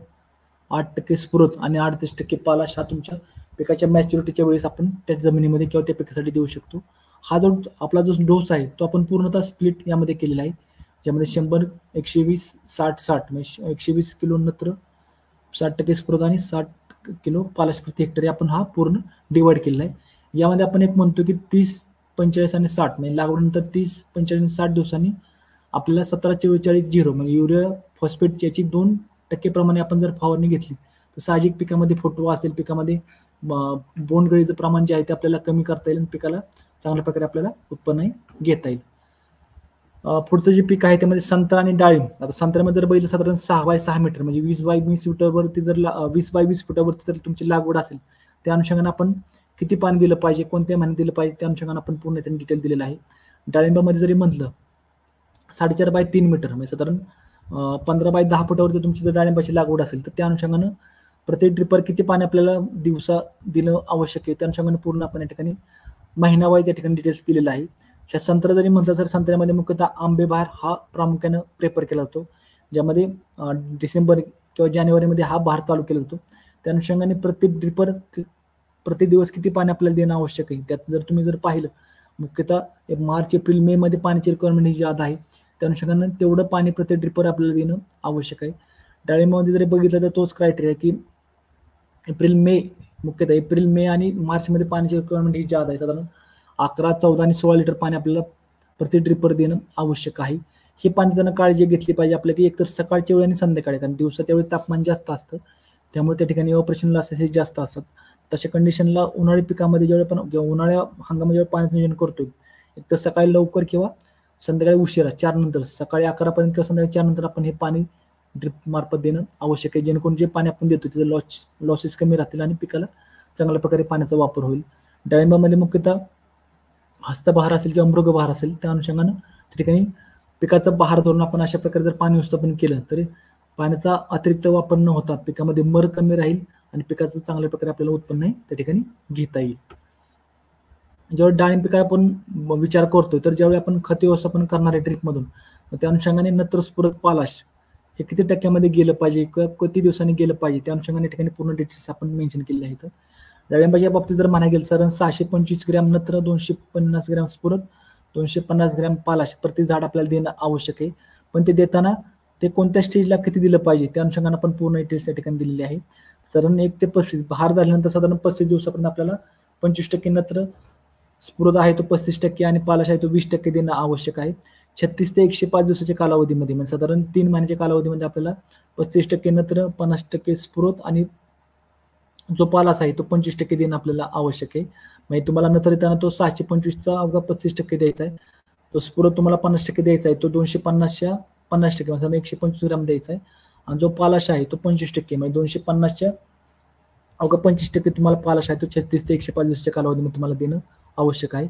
8% स्फुरद आणि 38% पालाश हा तुमच्या पिकाच्या मॅच्युरिटीच्या वेळेस आपण त्या जमिनीमध्ये किंवा त्या पिकासाठी देऊ शकतो. हा जो आपला जो डोस आहे तो आपण पूर्णतः स्प्लिट यामध्ये केलेला आहे. ज्यामध्ये 100, 120, 60 म्हणजे 120 किलो नत्र, 60% स्फुरद आणि 60 किलो पालाश प्रति हेक्टरी आपण हा पूर्ण डिवाइड केलेला आहे. यामध्ये आपण एक म्हणतो की 30, 45 आणि 60 म्हणजे लागवडीनंतर 30, 45 आणि 60 दिवसांनी आपल्याला 17-44-0 म्हणजे युरिया, फॉस्फेट याची 2% प्रमाणे आपण जर फवारणी घेतली तर साहजिक पिकामध्ये फुटवा असेल, पिकामध्ये बोंडगळीचं प्रमाण जे आहे ते आपल्याला कमी करता येईल आणि पिकाला चांगल्या प्रकारे आपल्याला उत्पन्न घेता येईल. पुढचं जे पीक आहे त्यामध्ये संत्रा आणि डाळिंब. आता संत्र्यामध्ये जर बघितलं साधारण 6 बाय 6 मीटर म्हणजे 20 बाय 20 फुटावरती जर 20 बाय 20 फुटावरती जर तुमची लागवड असेल त्या अनुषंगाने आपण किती पाणी दिलं पाहिजे, कोणत्या महिन्यात दिलं पाहिजे त्या अनुषंगाने आपण पूर्ण त्यांनी डिटेल दिलेलं आहे. डाळिंबामध्ये जरी म्हटलं 4.5 बाय 3 मीटर म्हणजे साधारण 15 बाय 10 फुटावरती तुमची जर डाळिंबाची लागवड असेल तर त्या अनुषंगानं प्रति ड्रिपर किती पाणी आपल्याला दिवसा दिलं आवश्यक आहे त्या अनुषंगाने पूर्ण आपण या ठिकाणी महिनावाईज या ठिकाणी डिटेल्स दिलेला आहे. ह्या संत्रा जरी म्हटलं तर संत्र्यामध्ये मुख्यतः आंबे बहार हा प्रामुख्यानं प्रेफर केला जातो. ज्यामध्ये डिसेंबर किंवा जानेवारीमध्ये हा बहार चालू केला जातो. त्या अनुषंगाने प्रत्येक ड्रिपर प्रति दिवस किती पाणी आपल्याला देणं आवश्यक आहे. त्यात जर तुम्ही जर पाहिलं मुख्यतः मार्च, एप्रिल, मे मध्ये पाण्याची रिक्वायरमेंट ही ज्यादा आहे त्या अनुषंगाने तेवढं पाणी प्रति ड्रिपर आपल्याला देणं आवश्यक आहे. डाळिंबामध्ये जरी बघितलं तर तोच क्रायटेरिया की एप्रिल, मे मुख्यतः एप्रिल, मे आणि मार्चमध्ये पाण्याची रिक्वायरमेंट ही ज्यादा आहे. साधारण 11, 14 आणि 16 लिटर पाणी आपल्याला प्रति ड्रिपर देणं आवश्यक आहे. हे पाणी त्यांना काळजी घेतली पाहिजे आपल्या की एकतर सकाळच्या वेळी आणि संध्याकाळी, कारण दिवसा त्यावेळी तापमान जास्त असतं त्यामुळे त्या ठिकाणी ऑपरेशन लॉसेस जास्त असतात. तशा कंडिशनला उन्हाळी पिकामध्ये ज्यावेळी आपण किंवा उन्हाळ्या हंगामात जेव्हा पाण्याचं नियोजन करतो एक तर सकाळी लवकर किंवा संध्याकाळी उशिरा 4 नंतर, सकाळी 11 पर्यंत किंवा संध्याकाळी 4 नंतर आपण हे पाणी ड्रिप मार्फत देणं आवश्यक आहे. जेणेकरून जे पाणी आपण देतो त्याचे लॉसेस कमी राहतील आणि पिकाला चांगल्या प्रकारे पाण्याचा वापर होईल. डाळिंबामध्ये मुख्यतः हस्तबहार असेल किंवा मृगबहार असेल त्या अनुषंगानं त्या ठिकाणी पिकाचं बहार धरून आपण अशा प्रकारे जर पाणी व्यवस्थापन केलं तरी पाण्याचा अतिरिक्त वापर न होता पिकामध्ये मर कमी राहील आणि पिकाचं चांगल्या प्रकारे आपल्याला उत्पन्न त्या ठिकाणी घेता येईल. ज्यावेळी डाळिंब पिकाला आपण विचार करतोय तर ज्यावेळी आपण खत व्यवस्थापन करणार आहे ड्रिपमधून त्या अनुषंगाने नत्र, स्फुरद, पालाश हे किती टक्क्यामध्ये गेलं पाहिजे किंवा किती दिवसांनी गेलं पाहिजे त्या अनुषंगाने ठिकाणी पूर्ण डिटेल्स आपण मेन्शन केलेले आहेत. डाळिंबाच्या बाबतीत जर म्हणायला गेलं साधारण 625 ग्रॅम नत्र, 250 ग्रॅम स्फुरद, 250 ग्रॅम पालाश प्रति झाड आपल्याला देणं आवश्यक आहे. पण ते देताना ते कोणत्या स्टेजला किती दिलं पाहिजे त्या अनुषंगाने आपण पूर्ण डिटेल्स या ठिकाणी दिलेले आहे. साधारण 1 ते 35 बहार झाल्यानंतर साधारण 35 दिवसापर्यंत आपल्याला 25% नत्र, स्फुरद आहे तो 35% आणि पालाश आहे तो 20% देणं आवश्यक आहे. 36 ते 105 दिवसाच्या कालावधीमध्ये म्हणजे साधारण 3 महिन्याच्या कालावधीमध्ये आपल्याला 35% नत्र, 50% स्फुरद आणि जो पालाश आहे तो 25% देणं आपल्याला आवश्यक आहे. म्हणजे तुम्हाला नत्र देताना तो 625चा अवघा 35% द्यायचा आहे. तो स्फुरद तुम्हाला 50% द्यायचा आहे तो 250च्या 50% म्हणजे 125 ग्राम द्यायचा आहे आणि जो पालाश आहे तो 25% म्हणजे 250च्या अवघा 25% तुम्हाला पालाश आहे तो 36 ते 105 दिवसाच्या कालावधीमध्ये तुम्हाला देणं आवश्यक आहे.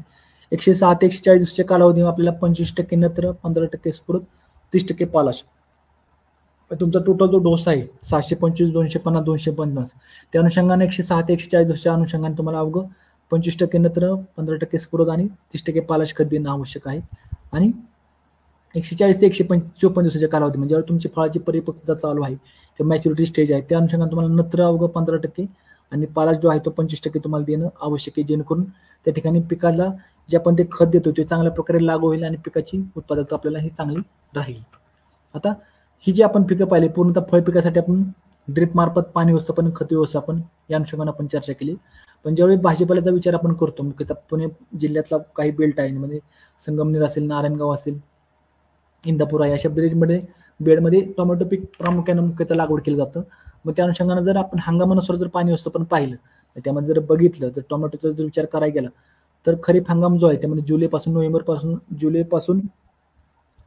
106 ते 140 दिवसाच्या कालावधीमध्ये आपल्याला 25% नत्र, 15% स्फुरद, 30% पालाश. तुमचा टोटल जो डोस आहे 725, 250, 250 त्या अनुषंगाने 106 ते 140 दिवसाच्या अनुषंगाने तुम्हाला अवघं 25% नत्र, 15% स्फुरद आणि 30% पालाश खत देणं आवश्यक आहे. आणि 140 ते 154 दिवसाच्या कालावधी म्हणजे ज्यावेळी तुमची फळाची परिपक्वता चालू आहे किंवा मॅच्युरिटी स्टेज आहे त्या अनुषंगाने तुम्हाला नत्र अवघं 15% आणि पालाश जो आहे तो 25% तुम्हाला देणं आवश्यक आहे, जेणेकरून त्या ठिकाणी पिकाला जे आपण ते खत देतो ते चांगल्या प्रकारे लागू होईल आणि पिकाची उत्पादकता आपल्याला ही चांगली राहील. आता ही जी आपण पिकं पाहिली पूर्णतः फळ पिकासाठी आपण ड्रिप मार्फत पाणी व्यवस्थापन, खत व्यवस्थापन या अनुषंगाने आपण चर्चा केली. पण ज्यावेळी भाजीपाल्याचा विचार आपण करतो मुख्यतः पुणे जिल्ह्यातला काही बेल्ट आहे म्हणजे संगमनेर असेल, नारायणगाव असेल, इंदापूर आहे, अशा बेडमध्ये टोमॅटो पीक प्रामुख्याने मुख्यतः लागवड केलं जातं. मग त्या अनुषंगाने जर आपण हंगामानुसार जर पाणी व्यवस्थापन पाहिलं त्यामध्ये जर बघितलं तर टोमॅटोचा जर विचार करायला गेला तर खरीप हंगाम जो आहे त्यामध्ये जुलैपासून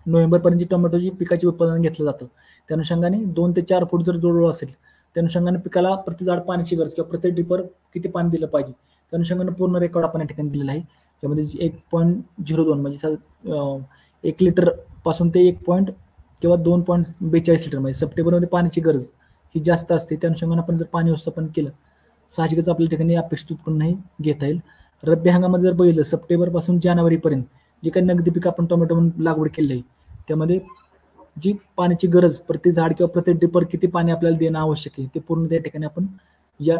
नोव्हेंबरपर्यंत टोमॅटोची पिकाचे उत्पादन घेतलं जातं. त्या अनुषंगाने 2 ते 4 फूट जर जोडोळ असेल त्या अनुषंगाने पिकाला प्रति झाड पाण्याची गरज किंवा प्रत्येक ड्रिपर किती पाणी दिलं पाहिजे त्या अनुषंगाने पूर्ण रेकॉर्ड आपण या ठिकाणी दिलेला आहे. त्यामध्ये 1.02 म्हणजे 1 लिटर पासून ते 1 किंवा 2.42 लिटर म्हणजे सप्टेंबरमध्ये पाण्याची गरज ही जास्त असते. त्या अनुषंगाने आपण जर पाणी व्यवस्थापन केलं साहजिकच आपल्या ठिकाणी अपेक्षित उत्पन्नही घेता येईल. रब्बी हंगामात जर बघितलं सप्टेंबर पासून जानेवारीपर्यंत जी काही नगदी पिक आपण टोमॅटो म्हणून लागवड केली आहे त्यामध्ये जी पाण्याची गरज प्रति झाड किंवा प्रति ड्रिपर किती पाणी आपल्याला देणं आवश्यक आहे ते पूर्ण त्या ठिकाणी आपण या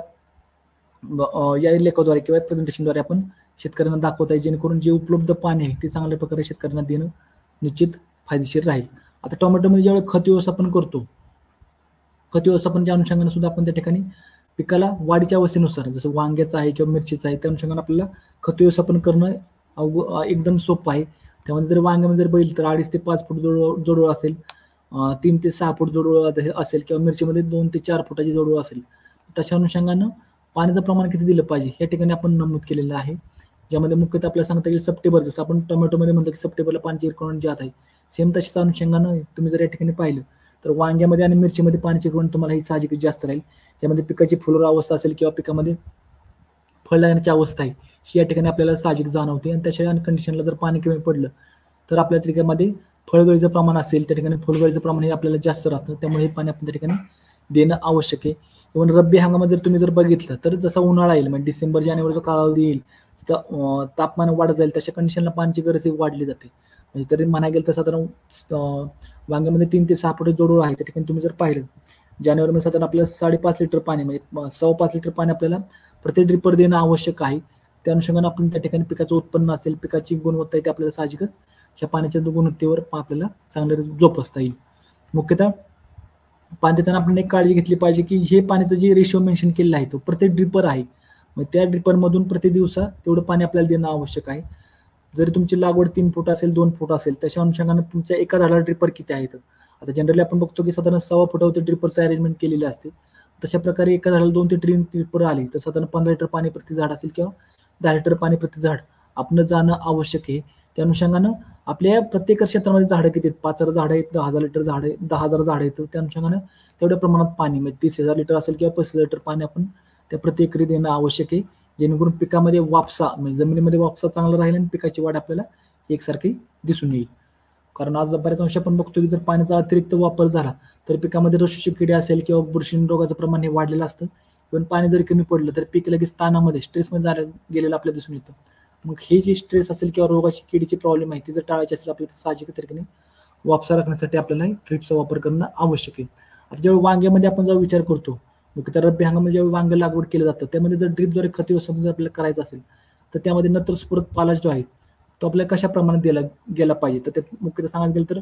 लेखाद्वारे किंवा प्रेझेंटेशनद्वारे आपण शेतकऱ्यांना दाखवता येईल, जेणेकरून जे उपलब्ध पाणी आहे ते चांगल्या प्रकारे शेतकऱ्यांना देणं निश्चित फायदेशीर राहील. आता टोमॅटोमध्ये ज्यावेळी खत व्यवस्थापन करतो खत व्यवस्थापनच्या अनुषंगाने सुद्धा आपण त्या ठिकाणी पिकाला वाढीच्या अवस्थेनुसार जसं वांग्याचं आहे किंवा मिरचीचं आहे त्या अनुषंगाने आपल्याला खत व्यवस्थापन करणं एकदम सोपं आहे. त्यामध्ये जर वांग्यामध्ये जर बघितलं तर 2.5 ते 5 फूट जोडोळ असेल, 3 ते 6 फूट जोडोळ असेल किंवा मिरचीमध्ये 2 ते 4 फुटाची जोडोळ असेल. तशा अनुषंगानं पाण्याचं प्रमाण किती दिलं पाहिजे या ठिकाणी आपण नमूद केलेलं आहे. ज्यामध्ये मुख्यतः आपल्याला सांगता येईल सप्टेंबर जसं आपण टोमॅटोमध्ये म्हणतो की सप्टेंबरला पाण्याची रिक्वायरमेंट जात आहे सेम तशाच अनुषंगानं तुम्ही जर या ठिकाणी पाहिलं तर वांग्यामध्ये आणि मिरचीमध्ये पाण्याची रिक्वायरमेंट तुम्हाला ही साहजिक जास्त राहील. त्यामध्ये पिकाची फुलोरा अवस्था असेल किंवा पिकामध्ये फळ लागण्याची अवस्था आहे ही या ठिकाणी आपल्याला साहजिक जाणवते. आणि तशा कंडिशनला जर पाणी कमी पडलं तर आपल्या ठिकाणामध्ये फळगळीचं प्रमाण असेल त्या ठिकाणी फुलगळीचं प्रमाण हे आपल्याला जास्त राहतं, त्यामुळे हे पाणी आपण त्या ठिकाणी देणं आवश्यक आहे. इव्हन रब्बी हंगामात जर तुम्ही जर बघितलं तर जसा उन्हाळा येईल म्हणजे डिसेंबर जानेवारीचा कालावधी येईल तापमान वाढत जाईल तशा कंडिशनला पाण्याची गरज ही वाढली जाते. म्हणजे तरी म्हणायला गेलं तर साधारण वांग्यामध्ये 3 ते 6 फूट जोडोळ आहे त्या ठिकाणी तुम्ही जर पाहिलं जानेवारीमध्ये साधारण आपल्याला 5.5 लिटर पाणी म्हणजे 5.25 लिटर पाणी आपल्याला प्रति ड्रिपर देणं आवश्यक आहे. त्या अनुषंगाने आपण त्या ठिकाणी पिकाचं उत्पन्न असेल पिकाची गुणवत्ता आहे ते आपल्याला साहजिकच ह्या पाण्याच्या गुणवत्तेवर आपल्याला चांगलं जोपासता येईल. मुख्यतः पाणी देताना आपण एक काळजी घेतली पाहिजे की हे पाण्याचं जे रेशो मेन्शन केलेलं आहे तो प्रत्येक ड्रिपर आहे मग त्या ड्रिपरमधून प्रति दिवसा तेवढं पाणी आपल्याला देणं आवश्यक आहे. जरी तुमची लागवड 3 फूट असेल 2 फूट असेल तशा अनुषंगाने तुमच्या एका झाडाला ड्रिपर किती आहेत. आता जनरली आपण बघतो की साधारण 6 फुटावरती ड्रिपरचं अरेंजमेंट केलेले असते. तशा प्रकारे एका झाडाला 2 ते 3 ड्रिपर आले तर साधारण 15 लिटर पाणी प्रति झाड असेल किंवा 10 लिटर पाणी प्रति झाड आपण जाणं आवश्यक आहे. त्या अनुषंगानं आपल्या प्रत्येक क्षेत्रामध्ये झाडं किती आहेत 5,000 झाडं आहेत 10,000 लिटर झाड आहे 10,000 झाड आहेत त्या अनुषंगानं तेवढ्या प्रमाणात पाणी म्हणजे 30,000 लिटर असेल किंवा 35,000 लिटर पाणी आपण त्या प्रति एकरी देणं आवश्यक आहे, जेणेकरून पिकामध्ये वापसा म्हणजे जमिनीमध्ये वापसा चांगला राहील आणि पिकाची वाढ आपल्याला एकसारखी दिसून येईल. कारण आज बऱ्याच अंशी आपण बघतो की जर पाण्याचा अतिरिक्त वापर झाला तर पिकामध्ये रशीची किडे असेल किंवा बुरशी रोगाचं प्रमाण हे वाढलेलं असतं. पण पाणी जरी कमी पडलं तर पीक लगेच ताणामध्ये स्ट्रेसमध्ये गेलेलं आपल्याला दिसून येतं. मग हे जे स्ट्रेस असेल किंवा रोगाची किडीची प्रॉब्लेम आहे ती जर टाळायची असेल आपल्याला साहजिक तरीने वापसा राखण्यासाठी आपल्याला ड्रिपचा वापर करणं आवश्यक आहे. आता जेव्हा वांग्यामध्ये आपण जेव्हा विचार करतो मग त्या रब्बी हंगामामध्ये जेव्हा वांगे लागवड केलं जातं त्यामध्ये जर ड्रिपद्वारे खत व्यवस्थापन जर आपल्याला करायचं असेल तर त्यामध्ये नत्र स्फुरद पालाश जो आहे तो आपल्याला कशा प्रमाणात दिला गेला पाहिजे. तर त्यात मुख्यतः सांगायचं गेलं तर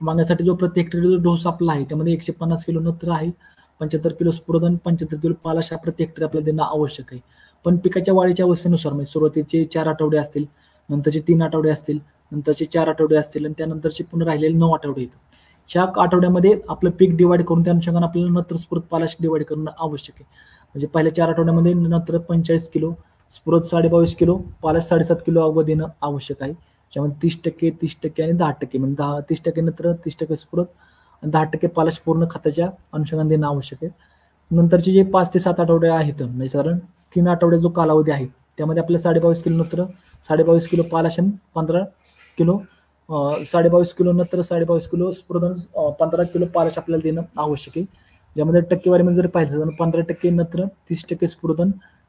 वांग्यासाठी जो प्रति हेक्टरी जो डोस आपला आहे त्यामध्ये 150 किलो नत्र आहे, 75 किलो स्फुरद आणि 75 किलो पालाश हा प्रति हेक्टरी आपल्याला देणं आवश्यक आहे. पण पिकाच्या वाढीच्या अवस्थेनुसार म्हणजे सुरुवातीचे 4 आठवडे असतील, नंतरचे 3 आठवडे असतील, नंतरचे 4 आठवडे असतील आणि त्यानंतरचे पुन्हा राहिलेले 9 आठवडे येतात. ह्या आठवड्यामध्ये आपलं पीक डिवाइड करून त्या अनुषंगाने आपल्याला नत्र स्फुरद पालाश डिवाइड करणं आवश्यक आहे. म्हणजे पहिल्या 4 आठवड्यामध्ये नत्र 45 किलो, स्फुरद 22.5 किलो, पालाश 7.5 किलो अवघं देणं आवश्यक आहे. त्यामध्ये 30%, 30% आणि 10% म्हणजे 30% नत्र, 30% स्फुरद आणि 10% पालाश पूर्ण खताच्या अनुषंगाने देणं आवश्यक आहे. नंतरचे जे 5 ते 7 आठवडे आहेत, म्हणजे साधारण 3 आठवडे जो कालावधी आहे, त्यामध्ये आपल्याला 22.5 किलो नत्र, 22.5 किलो पालाश आणि 15 किलो 22 किलो नत्र, 22 किलो स्फुरद, 15 किलो पालाश आपल्याला देणं आवश्यक आहे. ज्यामध्ये टक्केवारीमध्ये जर पाहिलं तर 15% नत्र, 30% स्फुरद,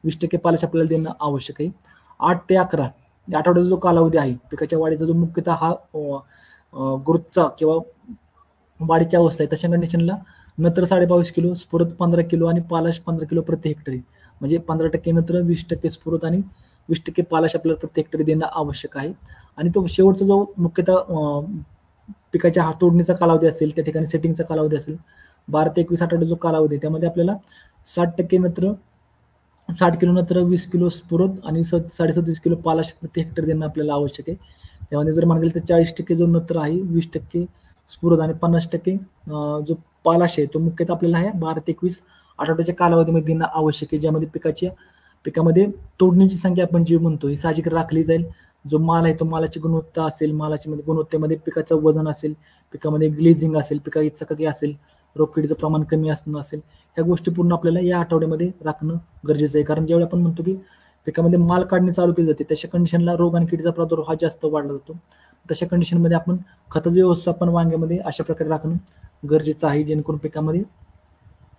20% पालाश आपल्याला देणं आवश्यक आहे. 8 ते 11 आठवड्याचा जो कालावधी आहे, पिकाच्या वाढीचा जो मुख्यतः हा ग्रोथचा किंवा वाढीची अवस्था आहे, तशा कंडिशनला नत्र 22.5 किलो, स्फुरद 15 किलो आणि पालाश 15 किलो प्रति हेक्टरी, म्हणजे 15% नत्र, 20% स्फुरद आणि 20% पालाश आपल्याला प्रति हेक्टरी देणं आवश्यक आहे. आणि तो शेवटचा जो मुख्यतः पिकाच्या तोडणीचा कालावधी असेल, त्या ठिकाणी सेटिंगचा कालावधी असेल 12 ते 21 आठवडे जो कालावधी आहे, त्यामध्ये आपल्याला 60% नत्र, 60 किलो नत्र, 20 किलो स्फुरद आणि 37.5 किलो पालाश प्रति हेक्टर देणं आपल्याला आवश्यक आहे. त्यामध्ये जर म्हणाल तर 40% जो नत्र आहे, 20% स्फुरद आणि 50% जो पालाश आहे, तो मुख्यतः आपल्याला आहे 12 ते 21 आठवड्याच्या कालावधीमध्ये देणं आवश्यक आहे. ज्यामध्ये पिकामध्ये तोडणीची संख्या आपण जी म्हणतो ही साहजिक राखली जाईल. जो माल आहे तो मालाची गुणवत्ता असेल, मालाची गुणवत्तेमध्ये पिकाचं वजन असेल, पिकामध्ये ग्लेझिंग असेल, पिकाची चकाकी असेल, रोगकिडीचं प्रमाण कमी असणं असेल, ह्या गोष्टी पूर्ण आपल्याला या आठवड्यामध्ये राखणं गरजेचं आहे. कारण ज्यावेळी आपण म्हणतो की पिकामध्ये माल काढणी चालू केली जाते, तशा कंडिशनला रोग आणि किडीचा प्रादुर्भाव हा जास्त वाढला जातो. तशा कंडिशनमध्ये आपण खताचं व्यवस्थापन वांग्यामध्ये अशा प्रकारे राखणं गरजेचं आहे, जेणेकरून पिकामध्ये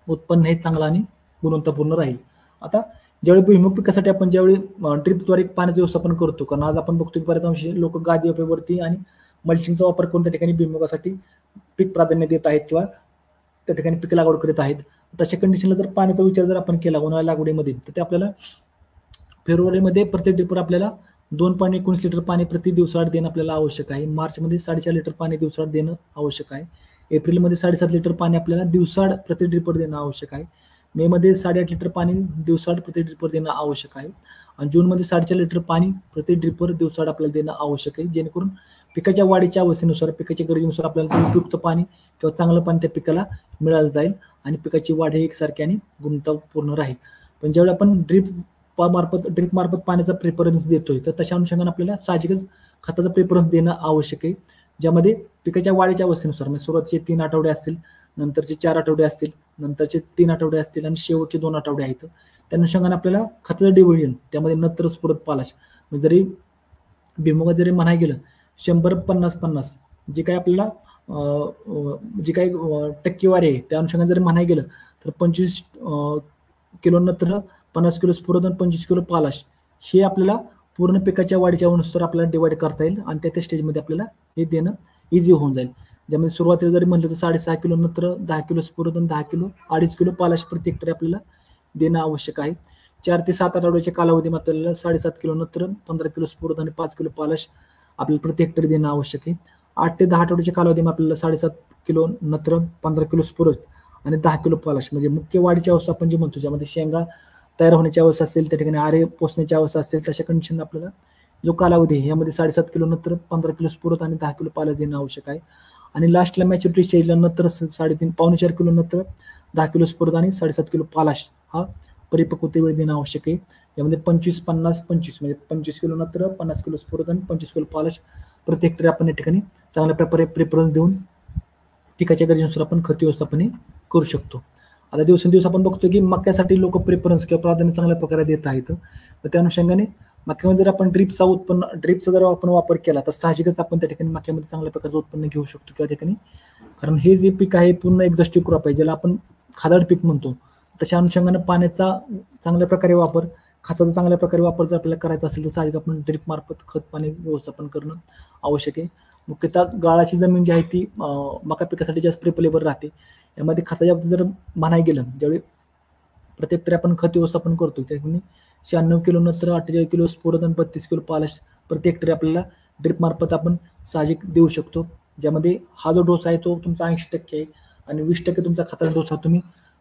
उत्पन्न हे चांगलं आणि गुणवत्तापूर्ण राहील. आता ज्यावेळी भुईमुग पिकासाठी आपण ज्यावेळी ड्रिपद्वारे पाण्याचं व्यवस्थापन करतो, कारण आज आपण बघतो की बऱ्याच अंशी लोक गादी वाफेवरती आणि मल्चिंगचा वापर करून त्या ठिकाणी भुईमुगासाठी पीक प्राधान्य देत आहेत किंवा त्या ठिकाणी पीक लागवड करीत आहेत. तशा कंडिशनला जर पाण्याचा विचार जर आपण केला उन्हाळ्या लागवडीमध्ये, तर ते आपल्याला फेब्रुवारीमध्ये प्रत्येक ड्रिपवर आपल्याला 2.19 लिटर पाणी प्रति दिवसाआड देणं आपल्याला आवश्यक आहे. मार्चमध्ये 4.5 लिटर पाणी दिवसाआड देणं आवश्यक आहे. एप्रिलमध्ये 7.5 लिटर पाणी आपल्याला दिवसाआड प्रति ड्रिपवर देणं आवश्यक आहे. मे मध्ये 8.5 लिटर पाणी दिवसाआड प्रति ड्रिपवर देणं आवश्यक आहे. आणि जूनमध्ये 4.5 लिटर पाणी प्रति ड्रिपवर दिवसाआड आपल्याला देणं आवश्यक आहे, जेणेकरून पिकाच्या वाढीच्या अवस्थेनुसार, पिकाच्या गरजेनुसार आपल्याला उपयुक्त पाणी किंवा चांगलं पाणी त्या पिकाला मिळालं जाईल आणि पिकाची वाढ ही एकसारखी आणि गुणवत्तापूर्ण राहील. पण ज्यावेळी आपण ड्रिप मार्फत पाण्याचा प्रेफरन्स देतोय, तर तशा अनुषंगाने आपल्याला साहजिकच खताचा प्रेफरन्स देणं आवश्यक आहे, ज्यामध्ये पिकाच्या वाढीच्या अवस्थेनुसार म्हणजे सुरुवातीचे 3 आठवडे असतील, नंतरचे 4 आठवडे असतील, नंतरचे 3 आठवडे असतील आणि शेवटचे 2 आठवडे आहेत. त्या अनुषंगाने आपल्याला खताचं डिव्हिजन, त्यामध्ये नत्र, स्फुरद, पालाश, म्हणजे जरी भुईमुगात जरी म्हणाय गेलं 100-50-50 जे काही आपल्याला जी काही टक्केवारी आहे त्या अनुषंगाने जरी म्हणाय गेलं तर 25 किलो नत्र, 50 किलो स्फुरद आणि 25 किलो पालाश हे आपल्याला पूर्ण पिकाच्या वाढीच्या अनुसार आपल्याला डिवाइड करता येईल आणि त्या स्टेजमध्ये आपल्याला हे देणं इझी होऊन जाईल. ज्यामध्ये सुरुवातीला जरी म्हटलं तर 6.5 किलो नत्र, 10 किलो स्फुरद आणि 2.5 किलो पालाश प्रति हेक्टरी आपल्याला देणं आवश्यक आहे. 4 ते 7 आठवड्याच्या कालावधीमध्ये आपल्याला 7.5 किलो नत्र, 15 किलो स्फुरद आणि 5 किलो पालाश आपल्याला प्रति हेक्टरी देणं आवश्यक आहे. 8 ते 10 आठवड्याच्या कालावधीमध्ये आपल्याला 7.5 किलो नत्र, 15 किलो स्फुरद आणि 10 किलो पालाश, म्हणजे मुख्य वाढीची अवस्था आपण जे म्हणतो, ज्यामध्ये शेंगा तयार होण्याची अवस्था असेल, त्या ठिकाणी आरे पोचण्याची अवस्था असेल, तशा कंडिशन आपल्याला जो कालावधी आहे यामध्ये 7.5 किलो नत्र, 15 किलो स्फुरद आणि 10 किलो पालाश देणं आवश्यक आहे. आणि लास्टला मॅच्युरिटी स्टेजला नत्र 3.5-4 किलो नत्र, 10 किलो स्फुरद आणि 7.5 किलो पालाश हा परिपक्वते वेळ देणं आवश्यक आहे. यामध्ये 25-50-25 म्हणजे 25 किलो नत्र, 50 किलो स्फुरद आणि 25 किलो पालाश प्रति हेक्टरी आपण या ठिकाणी चांगल्या प्रकारे प्रेफरन्स देऊन पिकाच्या गरजेनुसार आपण खत व्यवस्थापन करू शकतो. आता दिवसेंदिवस आपण बघतो की मक्यासाठी लोक प्रेफरन्स किंवा प्राधान्य चांगल्या प्रकारे देत आहेत. तर त्या अनुषंगाने मक्यामध्ये जर आपण ड्रिपचा जर आपण वापर केला तर साहजिकच आपण त्या ठिकाणी मक्यामध्ये चांगल्या प्रकारचं उत्पन्न घेऊ शकतो किंवा ठिकाणी, कारण हे जे पीक आहे पूर्ण एक्झॉस्टिव्ह क्रॉप आहे, ज्याला आपण खादाड पीक म्हणतो. तशा अनुषंगाने पाण्याचा चांगल्या प्रकारे वापर, खताचा चांगल्या प्रकारे वापर जर आपल्याला करायचा असेल तर साहजिक आपण ड्रिप मार्फत खत पाणी व्यवस्थापन करणं आवश्यक आहे. मुख्यतः गाळाची जमीन जी आहे ती मका पिकासाठी जास्त प्रिफरेबल राहते. यामध्ये खताच्या बाबतीत जर म्हणाय गेलं, ज्यावेळी प्रत्येक हेक्टरी आपण खत व्यवस्थापन करतो त्या ठिकाणी 96 किलो नत्र, 48 किलो स्फुरद आणि 32 किलो पालाश प्रति हेक्टरी आपल्याला ड्रिप मार्फत आपण साहजिक देऊ शकतो. ज्यामध्ये हा जो डोस आहे तो तुमचा 80% आहे आणि 20% तुमचा खताचा डोस हा तुम्ही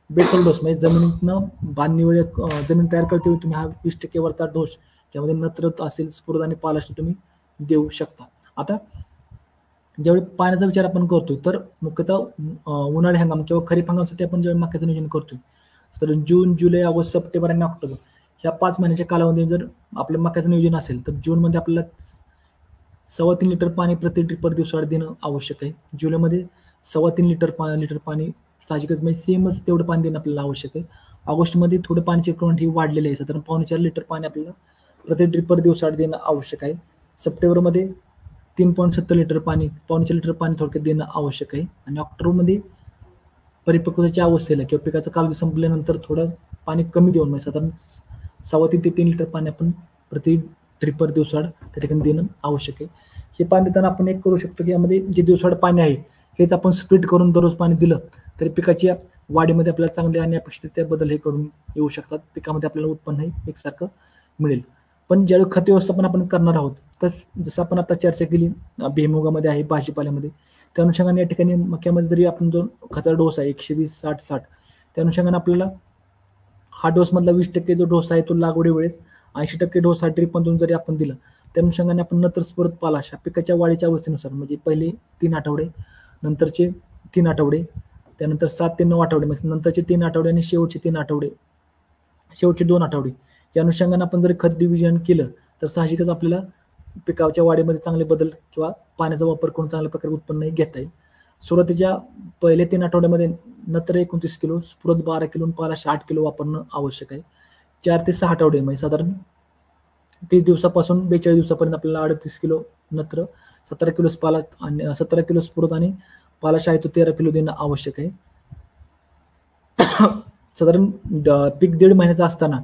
बेसल डोस म्हणजे जमिनीतनं बांधणी वेळी जमीन तयार करते वेळी तुम्ही हा 20% वरचा डोस ज्यामध्ये नत्र असेल, स्फुरद आणि पालाश तुम्ही देऊ शकता. आता ज्यावेळी पाण्याचा विचार आपण करतोय तर मुख्यतः उन्हाळी हंगाम किंवा खरीप हंगामासाठी आपण ज्यावेळी मक्याचं नियोजन करतोय तर जून, जुलै, ऑगस्ट, सप्टेंबर आणि ऑक्टोबर ह्या 5 महिन्याच्या कालावधी जर आपलं मक्याचं नियोजन असेल तर जूनमध्ये आपल्याला 3.25 लिटर पाणी प्रति ड्रिपर दिवसाआड देणं आवश्यक आहे. जुलैमध्ये 3.25 लिटर पाणी साहजिकच म्हणजे सेमच तेवढं पाणी देणं आपल्याला आवश्यक आहे. ऑगस्टमध्ये थोडं पाण्याची रिक्वायरमेंट ही वाढलेली आहे, साधारण 4.25 लिटर पाणी आपल्याला प्रति ड्रिपर दिवसाआड देणं आवश्यक आहे. सप्टेंबरमध्ये 3.70 लिटर पाणी 4.25 लिटर पाणी थोडक्यात देणं आवश्यक आहे. आणि ऑक्टोबरमध्ये परिपक्वतेच्या अवस्थेला किंवा पिकाचा कालावधी संपल्यानंतर थोडं पाणी कमी देऊन म्हणजे साधारण 2.25 ते 3 लिटर पाणी आपण प्रति ड्रिपर दिवसाआड त्या ठिकाणी देणं आवश्यक आहे. हे पाणी देताना आपण एक करू शकतो की यामध्ये जे दिवसाआड पाणी आहे हेच आपण स्प्लिट करून दररोज पाणी दिलं तरी पिकाच्या वाढीमध्ये आपल्याला चांगले आणि अपेक्षित बदल हे करून येऊ शकतात. पिकामध्ये आपल्याला उत्पन्न एकसारखं मिळेल. पण ज्यावेळी खत व्यवस्थापन आपण करणार आहोत तर जसं आपण आता चर्चा केली भुईमुगामध्ये आहे, भाजीपाल्यामध्ये, त्या अनुषंगाने या ठिकाणी मक्यामध्ये जरी आपण जो खताचा डोस आहे 120, 60, 60 त्या अनुषंगाने आपल्याला हा डोसमधला 20% जो डोस आहे तो लागवडी वेळेस 80% डोस हा ड्रीपमधून जरी आपण दिला त्या अनुषंगाने आपण नंतर परत पालाश पिकाच्या वाढीच्या अवस्थेनुसार म्हणजे पहिले 3 आठवडे, नंतरचे 3 आठवडे, त्यानंतर 7 ते 9 आठवडे, म्हणजे नंतरचे 3 आठवडे आणि शेवटचे 3 आठवडे, शेवटचे 2 आठवडे या अनुषंगाने आपण जर खत डिव्हिजन केलं तर साहजिकच आपल्याला पिकाच्या वाढीमध्ये चांगले बदल किंवा पाण्याचा वापर करून चांगल्या प्रकारे उत्पन्न घेता येईल. सुरुवातीच्या पहिल्या 3 आठवड्यामध्ये नत्र 29 किलो, स्फुरद 12 किलो, पालाश 8 किलो वापरणं आवश्यक आहे. 4 ते 6 आठवडे म्हणजे साधारण 30 दिवसापासून 42 दिवसापर्यंत आपल्याला 38 किलो नत्र, 17 किलो पालाश आणि 17 किलो स्फुरद आणि पालाश आहे तो 13 किलो देणं आवश्यक आहे. साधारण पीक 1.5 महिन्याचा असताना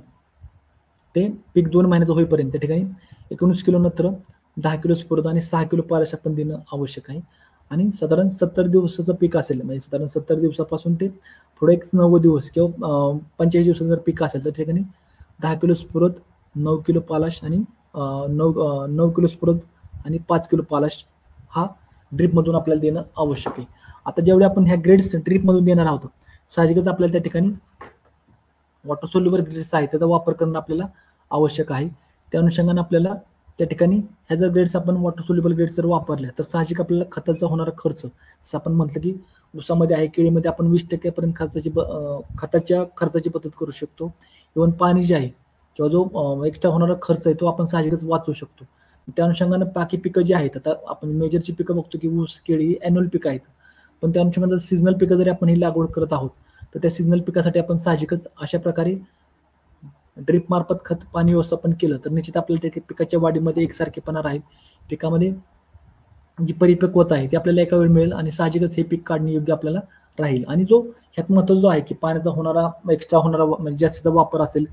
ते पीक 2 महिन्याचं होईपर्यंत त्या ठिकाणी 19 किलो नत्र, 10 किलो स्फुरद आणि 6 किलो पालाश आपण देणं आवश्यक आहे. आणि साधारण 70 दिवसाचं पीक असेल म्हणजे साधारण 70 दिवसापासून ते थोडं एक 90 दिवस किंवा 45 दिवसाचं जर पीक असेल तर ठिकाणी 10 किलो स्फुरद, 9 किलो पालाश आणि 9 किलो स्फुरद आणि 5 किलो पालाश हा ड्रीपमधून आपल्याला देणं आवश्यक आहे. आता जेवढे आपण ह्या ग्रेड्स ड्रीपमधून देणार आहोत साहजिकच आपल्याला त्या ठिकाणी वॉटर सोल्युबल ग्रेड्स आहेत त्याचा वापर करणं आपल्याला आवश्यक आहे. त्या अनुषंगाने आपल्याला त्या ठिकाणी ह्या जर ग्रेड्स आपण वॉटर सोल्युबल ग्रेड्स जर वापरल्या तर साहजिक आपल्याला खताचा होणारा खर्च, जसं आपण म्हटलं की ऊसामध्ये आहे, केळीमध्ये आपण 20% पर्यंत खताच्या खर्चाची बचत करू शकतो. इव्हन पाणी जे आहे किंवा जो एक्स्ट्रा होणारा खर्च आहे तो आपण साहजिकच वाचवू शकतो. त्या अनुषंगाने बाकी पिकं जी आहेत, आता आपण मेजरची पिकं बघतो की ऊस, केळी ही ॲन्युअल पिकं आहेत, पण त्या अनुषंगाने सीझनल पिकं जरी आपण ही लागवड करत आहोत तर त्या सीझनल पिकासाठी आपण साहजिकच अशा प्रकारे ड्रीप मार्फत खत पाणी व्यवस्थापन केलं तर निश्चित आपल्याला त्या पिकाच्या वाढीमध्ये एकसारखेपणा राहील. पिकामध्ये जी परिपक्वता आहे ती आपल्याला एका वेळ मिळेल आणि साहजिकच हे पीक काढणे योग्य आपल्याला राहील. आणि जो ह्यात महत्त्वाचा जो आहे की पाण्याचा होणारा एक्स्ट्रा होणारा म्हणजे जास्तीचा वापर असेल,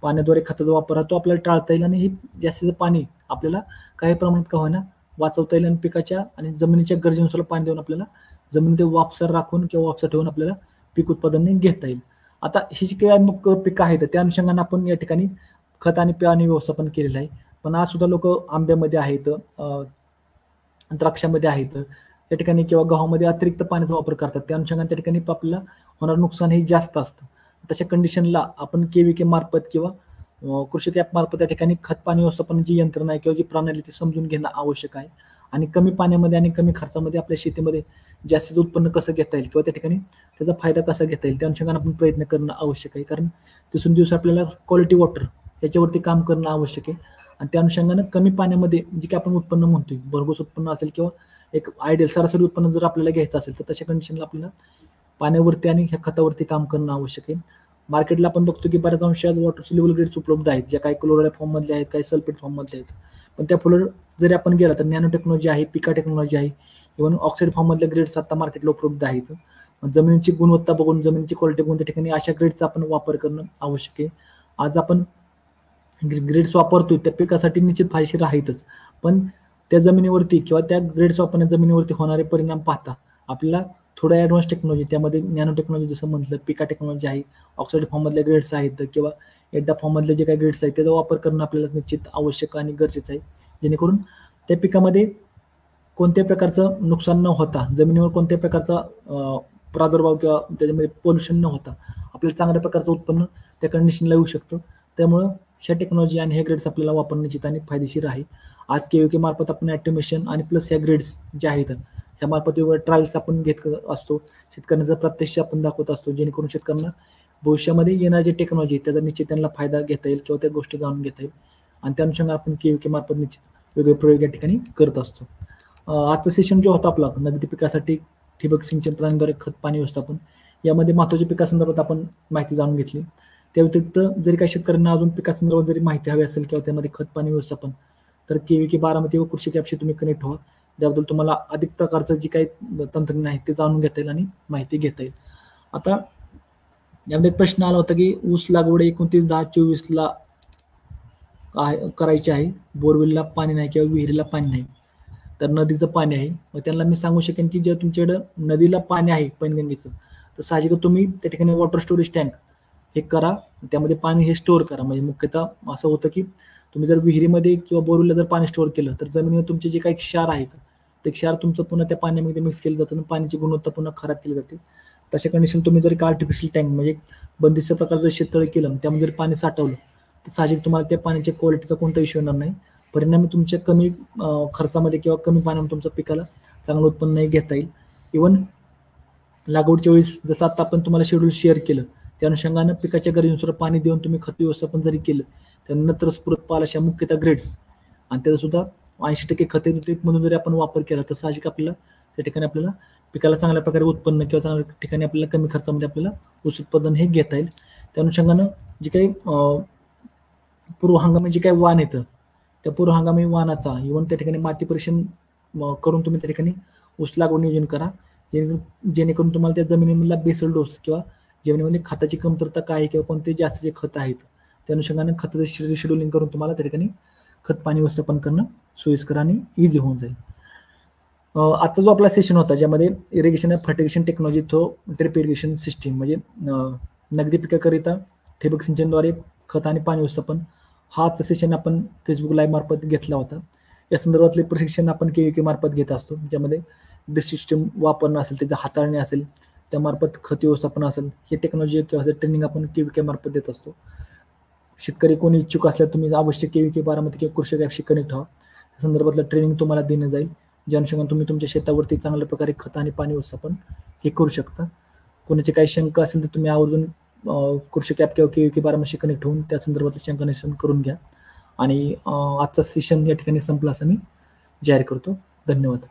पाण्याद्वारे खताचा वापर तो आपल्याला टाळता येईल आणि हे जास्तीचं पाणी आपल्याला काही प्रमाणात का होईना वाचवता येईल आणि पिकाच्या आणि जमिनीच्या गरजेनुसार पाणी देऊन आपल्याला जमिनीत वापसर राखून किंवा वापसर ठेवून आपल्याला पीक उत्पादन घेता येईल. आता ही जी काही मग पिकं आहेत त्या अनुषंगाने आपण या ठिकाणी खत आणि पाणी व्यवस्थापन केलेलं आहे. पण आज सुद्धा लोक आंब्यामध्ये आहेत, द्राक्षामध्ये आहेत त्या ठिकाणी किंवा गव्हामध्ये अतिरिक्त पाण्याचा वापर करतात. त्या अनुषंगाने त्या ठिकाणी आपल्याला होणारं नुकसान हे जास्त असतं. तशा कंडिशनला आपण KVK मार्फत किंवा कृषी कॅप मार्फत त्या ठिकाणी खत पाणी व्यवस्थापनाची यंत्रणा आहे किंवा जी प्रणाली ती समजून घेणं आवश्यक आहे. आणि कमी पाण्यामध्ये आणि कमी खर्चामध्ये आपल्या शेतीमध्ये जास्तीचं उत्पन्न कसं घेता येईल किंवा त्या ठिकाणी त्याचा फायदा कसा घेता येईल त्या अनुषंगाने आपण प्रयत्न करणं आवश्यक आहे. कारण दिवसेंदिवस आपल्याला क्वालिटी वॉटर याच्यावरती काम करणं आवश्यक आहे. आणि त्या अनुषंगाने कमी पाण्यामध्ये जे काही आपण उत्पन्न म्हणतोय, भरघोस उत्पन्न असेल किंवा एक आयडियल सरासरी उत्पन्न जर आपल्याला घ्यायचं असेल तर तशा कंडिशनला आपल्याला पाण्यावरती आणि ह्या खतावरती काम करणं आवश्यक आहे. मार्केटला आपण बघतो की बऱ्याच अंशी आज वॉटर सोल्युबल ग्रेड्स उपलब्ध आहेत, ज्या काही क्लोराइड फॉर्ममधले आहेत, काही सल्फेट फॉर्ममधले आहेत. पण त्या फुलं जरी आपण गेला तर नॅनो टेक्नॉलॉजी आहे, पिका टेक्नॉलॉजी आहे, इव्हन ऑक्साईड फॉर्ममधले ग्रेड्स आता मार्केटला उपलब्ध आहेत. जमिनीची गुणवत्ता बघून, जमिनीची क्वालिटी बघून त्या ठिकाणी अशा ग्रेड्सचा आपण वापर करणं आवश्यक आहे. आज आपण ग्रेड्स वापरतोय त्या पिकासाठी निश्चित फायदेशीर आहेतच, पण त्या जमिनीवरती किंवा त्या ग्रेड्स वापरण्या जमिनीवरती होणारे परिणाम पाहता आपल्याला थोडं ॲडव्हान्स टेक्नॉलॉजी, त्यामध्ये नॅनो टेक्नॉलॉजी जसं म्हटलं, पिका टेक्नॉलॉजी आहे, ऑक्साईड फॉर्ममधले ग्रेड्स आहेत किंवा एड्डा फॉर्ममधले जे काही ग्रेड्स आहेत त्याचा वापर करणं आपल्याला निश्चित आवश्यक आणि गरजेचं आहे. जेणेकरून त्या पिकामध्ये कोणत्याही प्रकारचं नुकसान न होता, जमिनीवर कोणत्याही प्रकारचा प्रादुर्भाव किंवा त्याच्यामध्ये पोल्युशन न होता आपल्याला चांगल्या प्रकारचं उत्पन्न त्या कंडिशनला येऊ शकतं. त्यामुळं ह्या टेक्नॉलॉजी आणि हे ग्रेड्स आपल्याला वापरणं निश्चित आणि फायदेशीर आहे. आज KVK मार्फत आपण ॲटोमेशन आणि प्लस ह्या ग्रेड्स ज्या आहेत ह्या मार्फत वेगवेगळ्या ट्रायल्स आपण घेत असतो, शेतकऱ्यांचा प्रत्यक्ष आपण दाखवत असतो, जेणेकरून शेतकऱ्यांना भविष्यामध्ये येणारी जी टेक्नॉलॉजी त्याचा निश्चित त्यांना फायदा घेता येईल किंवा त्या गोष्टी जाणून घेता येईल. आणि त्या अनुषंगाने आपण KVK मार्फत निश्चित वेगळे प्रयोग या ठिकाणी करत असतो. आजचं सेशन जो होता आपला नगदी पिकासाठी ठिबक सिंचन प्रणालीद्वारे खत पाणी व्यवस्थापन, यामध्ये महत्त्वाच्या पिकासंदर्भात आपण माहिती जाणून घेतली. त्या व्यतिरिक्त जरी काही शेतकऱ्यांना अजून पिकासंदर्भात जरी माहिती हवी असेल किंवा त्यामध्ये खत पाणी व्यवस्थापन, तर KVK बारामती व कृषी कॅपशी तुम्ही कनेक्ट व्हा. त्याबद्दल तुम्हाला अधिक प्रकारचं जे काही तंत्रज्ञान आहे ते जाणून घेता येईल आणि माहिती घेता येईल. आता यामध्ये एक प्रश्न आला होता की ऊस लागवड 29/10/24 करायची आहे, बोरवेलला पाणी नाही किंवा विहिरीला पाणी नाही, तर नदीचं पाणी आहे. मग त्यांना मी सांगू शकेन की जर तुमच्याकडं नदीला पाणी आहे पैनगंगेचं, तर साहजिकच तुम्ही त्या ठिकाणी वॉटर स्टोरेज टँक हे करा, त्यामध्ये पाणी हे स्टोअर करा. म्हणजे मुख्यतः असं होतं की तुम्ही जर विहिरीमध्ये किंवा बोरवेलला जर पाणी स्टोअर केलं तर जमिनीवर तुमचे जे काही क्षार आहेत ते क्षार तुमचं पुन्हा त्या पाण्यामध्ये मिक्स केलं जातं आणि पाण्याची गुणवत्ता पुन्हा खराब केली जाते. तशा कंडिशन तुम्ही जर एक आर्टिफिशियल टँक म्हणजे बंदिस्त प्रकारचं शेततळ केलं, त्यामध्ये जर पाणी साठवलं तर साहजिक तुम्हाला त्या पाण्याच्या क्वालिटीचा कोणता इश्यू येणार नाही. परिणामी तुमच्या कमी खर्चामध्ये किंवा कमी पाण्यामध्ये तुमच्या पिकाला चांगलं उत्पन्नही घेता येईल. इव्हन लागवडच्या वेळेस जसं आता आपण तुम्हाला शेड्यूल शेअर केलं, त्या अनुषंगानं पिकाच्या गरजेनुसार पाणी देऊन तुम्ही खत व्यवस्थापन जरी केलं, त्यानंतर स्फुरत पाल अशा मुख्यतः ग्रेड्स आणि त्याचा सुद्धा 80% खते म्हणून जरी आपण वापर केला तर साहजिक आपल्याला त्या ठिकाणी आपल्याला पिकाला चांगल्या प्रकारे उत्पन्न किंवा चांगल्या ठिकाणी आपल्याला कमी खर्चामध्ये आपल्याला ऊस उत्पादन हे घेता येईल. त्या अनुषंगानं जे काही पूर्व हंगामी जे काही वाण येतं त्या पूर्व हंगामी वाणाचा इव्हन त्या ठिकाणी माती परीक्षण करून तुम्ही त्या ठिकाणी ऊस लागवड नियोजन करा, जेणेकरून तुम्हाला त्या जमिनीमधला बेसल डोस किंवा जमिनीमध्ये खताची कमतरता काय आहे किंवा कोणते जास्तीचे खत आहेत त्या अनुषंगाने खताचं शेड्यूलिंग करून तुम्हाला त्या ठिकाणी खत पाणी व्यवस्थापन करणं सोयीस्कर आणि इझी होऊन जाईल. आजचा जो आपला सेशन होता ज्यामध्ये irrigation and fertigation technology through drip irrigation system म्हणजे नगदी पिकाकरिता ठिबक सिंचनद्वारे खत आणि पाणी व्यवस्थापन, हा आजचा सेशन आपण फेसबुक लाईव्ह मार्फत घेतला होता. या संदर्भातले प्रशिक्षण आपण KVK मार्फत घेत असतो, ज्यामध्ये ड्रिप सिस्टम वापरणं असेल, त्याचं हाताळणे असेल, त्यामार्फत खत व्यवस्थापन असेल, हे टेक्नॉलॉजी किंवा ट्रेनिंग आपण KVK मार्फत देत असतो. शेतकरी कोणी इच्छुक असल्यास तुम्ही अवश्य KVK बारामती किंवा कृषी कॅपशी कनेक्ट व्हा. त्या संदर्भातलं ट्रेनिंग तुम्हाला देण्यात जाईल, ज्या अनुषंगाने तुम्ही तुमच्या शेतावरती चांगल्या प्रकारे खत आणि पाणी व्यवस्थापन हे करू शकता. कोणाची काही शंका असेल तर तुम्ही आवर्जून कृषी कॅप किंवा KVK बारामतीशी कनेक्ट होऊन त्या संदर्भातलं शंका निरसन करून घ्या. आणि आजचा सेशन या ठिकाणी संपला असं मी जाहीर करतो. धन्यवाद.